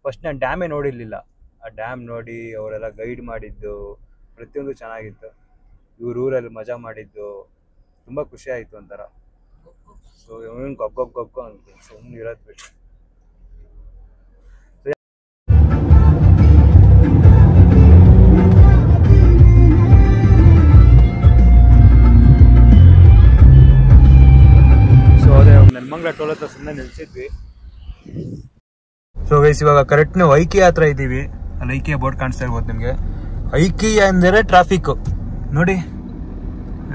Speaker 2: ಫಸ್ಟ್ ನಾನು ಡ್ಯಾಮೇ ನೋಡಿರಲಿಲ್ಲ. ಆ ಡ್ಯಾಮ್ ನೋಡಿ ಅವರೆಲ್ಲ ಗೈಡ್ ಮಾಡಿದ್ದು ಪ್ರತಿಯೊಂದು ಚೆನ್ನಾಗಿತ್ತು. ಇವ್ರ ಊರಲ್ಲಿ ಮಜಾ ಮಾಡಿದ್ದು ತುಂಬ ಖುಷಿ ಆಯಿತು ಒಂಥರ. ಸೊ ಇವನು ಗೊಬ್ಬ ಅಂತ ಸುಮ್ಮನೆ ಇರೋದು ಬಿಟ್ಟು. ನೆಲಮಂಗಲ ಟೋಲ್ ಹತ್ರ ಸುಮ್ಮನೆ ನಿಲ್ಸಿದ್ವಿ. ಸೊ ಗೈಸ್ ಇವಾಗ ಕರೆಕ್ಟ್ ನಾವು ಐಕಿಯಾ ಹತ್ರ ಇದ್ದೀವಿ. ಅಲ್ಲಿ ಐಕಿಯಾ ಬೋರ್ಡ್ ಕಾಣಿಸ್ತಾ ಇರ್ಬೋದು ನಿಮಗೆ. ಐಕಿಯಾ ಅಂದರೆ ಟ್ರಾಫಿಕ್ ನೋಡಿ.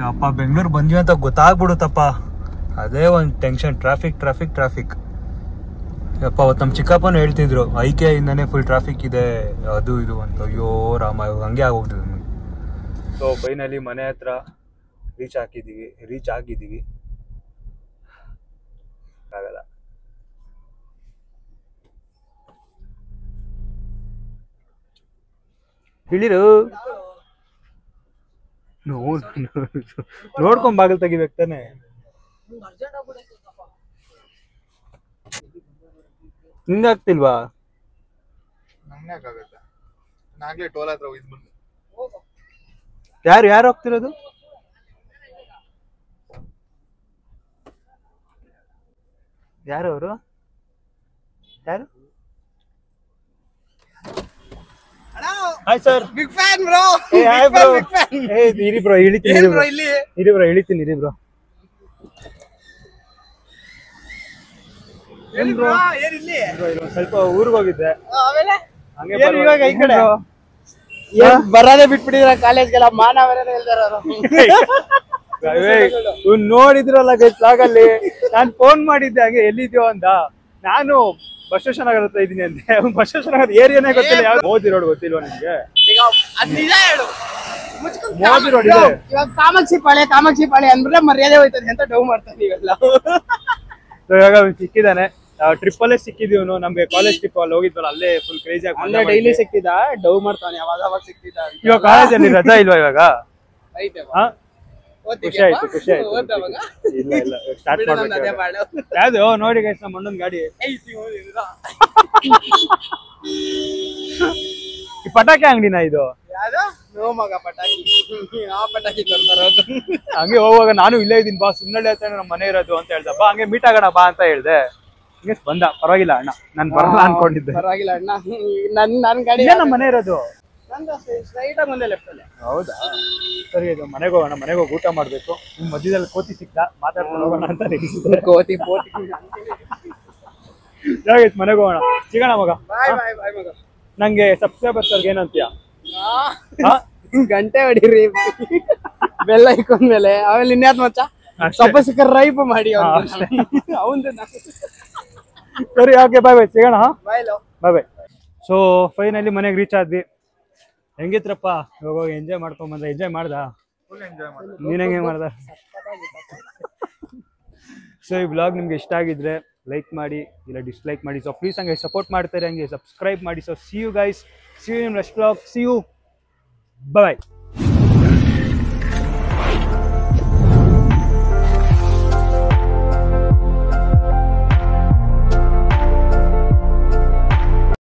Speaker 2: ಅಪ್ಪ ಬೆಂಗಳೂರು ಬಂದ್ವಿ ಅಂತ ಗೊತ್ತಾಗ್ಬಿಡುತ್ತಪ್ಪ, ಅದೇ ಒಂದು ಟೆನ್ಷನ್. ಟ್ರಾಫಿಕ್. ಅಪ್ಪ ಅವತ್ತು ನಮ್ಮ ಚಿಕ್ಕಪ್ಪನೂ ಹೇಳ್ತಿದ್ರು ಐಕಿಯಾ ಇಂದಾನೆ ಫುಲ್ ಟ್ರಾಫಿಕ್ ಇದೆ ಅದು ಇದು ಅಂತ. ಅಯ್ಯೋ ರಾಮ, ಇವಾಗ ಹಂಗೆ ಆಗೋಗ್ತಿದೆ ನಮಗೆ. ಸೊ ಫೈನಲಿ ಮನೆ ಹತ್ರ ರೀಚ್ ಆಗಿದ್ದೀವಿ. ಆಗಲ್ಲ ಇಳಿರು. ನೋಡ್ಕೊಂಡ್ ಬಾಗಿಲು ತೆಗಿಬೇಕು ತಾನೆ. ಹಿಂಗಾಗ್ತಿಲ್ವಾ?
Speaker 3: ಟೋಲ್ ಹತ್ರ
Speaker 2: ಯಾರು ಹೋಗ್ತಿರೋದು? ಯಾರು ಅವರು? ಯಾರು? Hi sir.
Speaker 3: Big fan bro.
Speaker 2: Hi bro. ಇರಿ ಬ್ರೋ, ಇಳಿತೀನಿ ಇರಿ ಬ್ರೋ. ಏನ್ ಬ್ರೋ ಸ್ವಲ್ಪ ಊರಿಗೆ ಹೋಗಿದ್ದೆ, ಹಂಗೆ ಇವಾಗ ಈ ಕಡೆ
Speaker 4: ಬರೋದೇ ಬಿಟ್ಬಿಟ್ಟಿದ್ರ ಕಾಲೇಜ್ಗೆಲ್ಲ. ಮಾನ
Speaker 2: ನೋಡಿದ್ರಲ್ಲ ಗೈಸ್ಲಾಗಲ್ಲಿ ನಾನು ಫೋನ್ ಮಾಡಿದ್ದೆ ಹಾಗೆ ಎಲ್ಲಿದ್ಯೋ ಅಂತ. ನಾನು ಬಸವೇಶ್ವರ ನಗರ ಹತ್ರ ಇದ್ದೀನಿ ಅಂತೆ. ಬಸವೇಶ್ವರ ನಗರ ಏರಿಯಾನೇ ಗೊತ್ತಿಲ್ಲ. ಯಾವ್ದು ಮೋದಿ ರೋಡ್ ಗೊತ್ತಿಲ್ವಾ ನಿಮ್ಗೆ? ಮೋದಿ ರೋಡ್ ಇದೆ.
Speaker 4: ಇವಾಗ ಕಾಮಾಕ್ಷಿ ಪಾಳೆ ಅಂದ್ಬಿಟ್ರೆ ಮರ್ಯಾದೆ ಹೋಯ್ತದೆ ಅಂತ ಡೌ ಮಾಡ್ತಾನೆ ಇವೆಲ್ಲ.
Speaker 2: ಇವಾಗ ಸಿಕ್ಕಿದಾನೆ, ಟ್ರಿಪ್ ಅಲ್ಲೇ ಸಿಕ್ಕಿದೀವನು. ನಮ್ಗೆ ಕಾಲೇಜ್ ಟ್ರಿಪ್ ಅಲ್ಲಿ ಹೋಗಿದ್ವಲ್ಲ, ಅಲ್ಲೇ ಫುಲ್ ಕ್ರೇಜಿ ಆಗಿ
Speaker 4: ಡೈಲಿ ಸಿಕ್ತಿದ್ದ, ಡೌ ಮಾಡ್ತಾನೆ ಯಾವಾಗ ಸಿಕ್ತಿದ್ದ.
Speaker 2: ಇವಾಗ ಕಾಲೇಜಲ್ಲಿ ರಜಾ ಇಲ್ವಾ ಇವಾಗ? ಖುಷಿ ಆಯ್ತು. ಇಲ್ಲ ಸ್ಟಾರ್ಟ್ ಮಾಡ್ಬೇಕು. ಯಾವ್ದು ನೋಡಿ ಗೈಸ್, ನಮ್ಮ ಅಣ್ಣನ ಗಾಡಿ. ಈ ಪಟಾಕಿ ಅಂಗಡಿನ ಇದು?
Speaker 4: ನೋ ಮಗ ಪಟಾಕಿ ಆ ಪಟಾಕಿ ಕೊಡ್ತಾರೆ
Speaker 1: ಹಂಗೆ ಹೋಗುವಾಗ ನಾನು ಇಲ್ಲೇ ಇದ್ದೀನಿ ಬಾ, ಸುಮ್ಮನೆ ಹತ್ರ ನಮ್ಮ ಮನೆ ಇರೋದು ಅಂತ ಹೇಳ್ದ. ಬಾ ಹಂಗೆ ಮೀಟ್ ಆಗೋಣ ಬಾ ಅಂತ ಹೇಳ್ದೆ. ಹಿಂಗೆ ಬಂದ. ಪರವಾಗಿಲ್ಲ ಅಣ್ಣ, ನಾನು ಬರಲ್ಲ ಅನ್ಕೊಂಡಿದ್ದೆ.
Speaker 4: ಪರವಾಗಿಲ್ಲ ಅಣ್ಣ, ನನ್ ಗಾಡಿ
Speaker 1: ಇಲ್ಲೇ ನಮ್ಮ ಮನೆ ಇರೋದು.
Speaker 4: ಸ್ಟ್ರೈಟ್ ಆಗಿ ಮುಂದೆ ಲೆಫ್ಟ್ ಅಲ್ಲಿ.
Speaker 1: ಹೌದಾ, ಸರಿ ಇದು ಮನೆಗೆ ಹೋಗೋಣ. ಮನೆಗೆ ಹೋಗಿ ಊಟ ಮಾಡ್ಬೇಕು. ನಿಮ್ ಮಧ್ಯದಲ್ಲಿ ಕೋತಿ ಸಿಕ್ತ, ಮಾತಾಡ್ಕೊಂಡು ಹೋಗೋಣ ಅಂತ ನೆನೆಸಿದೆ.
Speaker 4: ಕೋತಿ ಪೋತಿ
Speaker 1: ಯಾವಾಗೈತೆ ಮನೆಗೆ ಹೋಗೋಣ, ಸಿಗೋಣ ಮಗ.
Speaker 4: ಬಾಯ್ ಬಾಯ್ ಬಾಯ್ ಮಗ.
Speaker 1: ನಂಗೆ ಸಬ್ಸ್ಕ್ರೈಬರ್ಸ್ ಏನಂತೀಯ?
Speaker 4: ಗಂಟೆ ಹೊಡೀರಿ ಬೆಲ್ಲ ಇಕ್ಕೊಂಡ್ಮೇಲೆ, ಆಮೇಲೆ ಇನ್ಯಾತ್ ಮಚ್ಚ ಸ್ವಲ್ಪ ಸಿಕ್ಕ ರೈಪ್ ಮಾಡಿ ಅವಂದು.
Speaker 1: ಸರಿ, ಓಕೆ, ಬಾಯ್ ಬಾಯ್, ಸಿಗೋಣ.
Speaker 4: ಬಾಯ್
Speaker 1: ಬಾಯ್ ಬಾಯ್. ಸೊ ಫೈನಲಿ ಮನೆಗೆ ರೀಚ್ ಆದ್ವಿ. ಹೆಂಗಿತ್ರಪ್ಪ? ಇವಾಗ ಎಂಜಾಯ್ ಮಾಡ್ಕೊಂಡ್ ಬಂದ? ಎಂಜಾಯ್ ಮಾಡ್ದ? ನೀನ್ ಹೆಂಗೆ ಮಾಡ್ದ? ಸೊ ಈ ಬ್ಲಾಗ್ ನಿಮ್ಗೆ ಇಷ್ಟ ಆಗಿದ್ರೆ ಲೈಕ್ ಮಾಡಿ, ಇಲ್ಲ ಡಿಸ್ಲೈಕ್ ಮಾಡಿ. ಸೊ ಪ್ಲೀಸ್ ಹಂಗೆ ಸಪೋರ್ಟ್ ಮಾಡ್ತಾರೆ, ಹಂಗೆ ಸಬ್ಸ್ಕ್ರೈಬ್ ಮಾಡಿ. So see you guys, see you in next blog. See you, bye.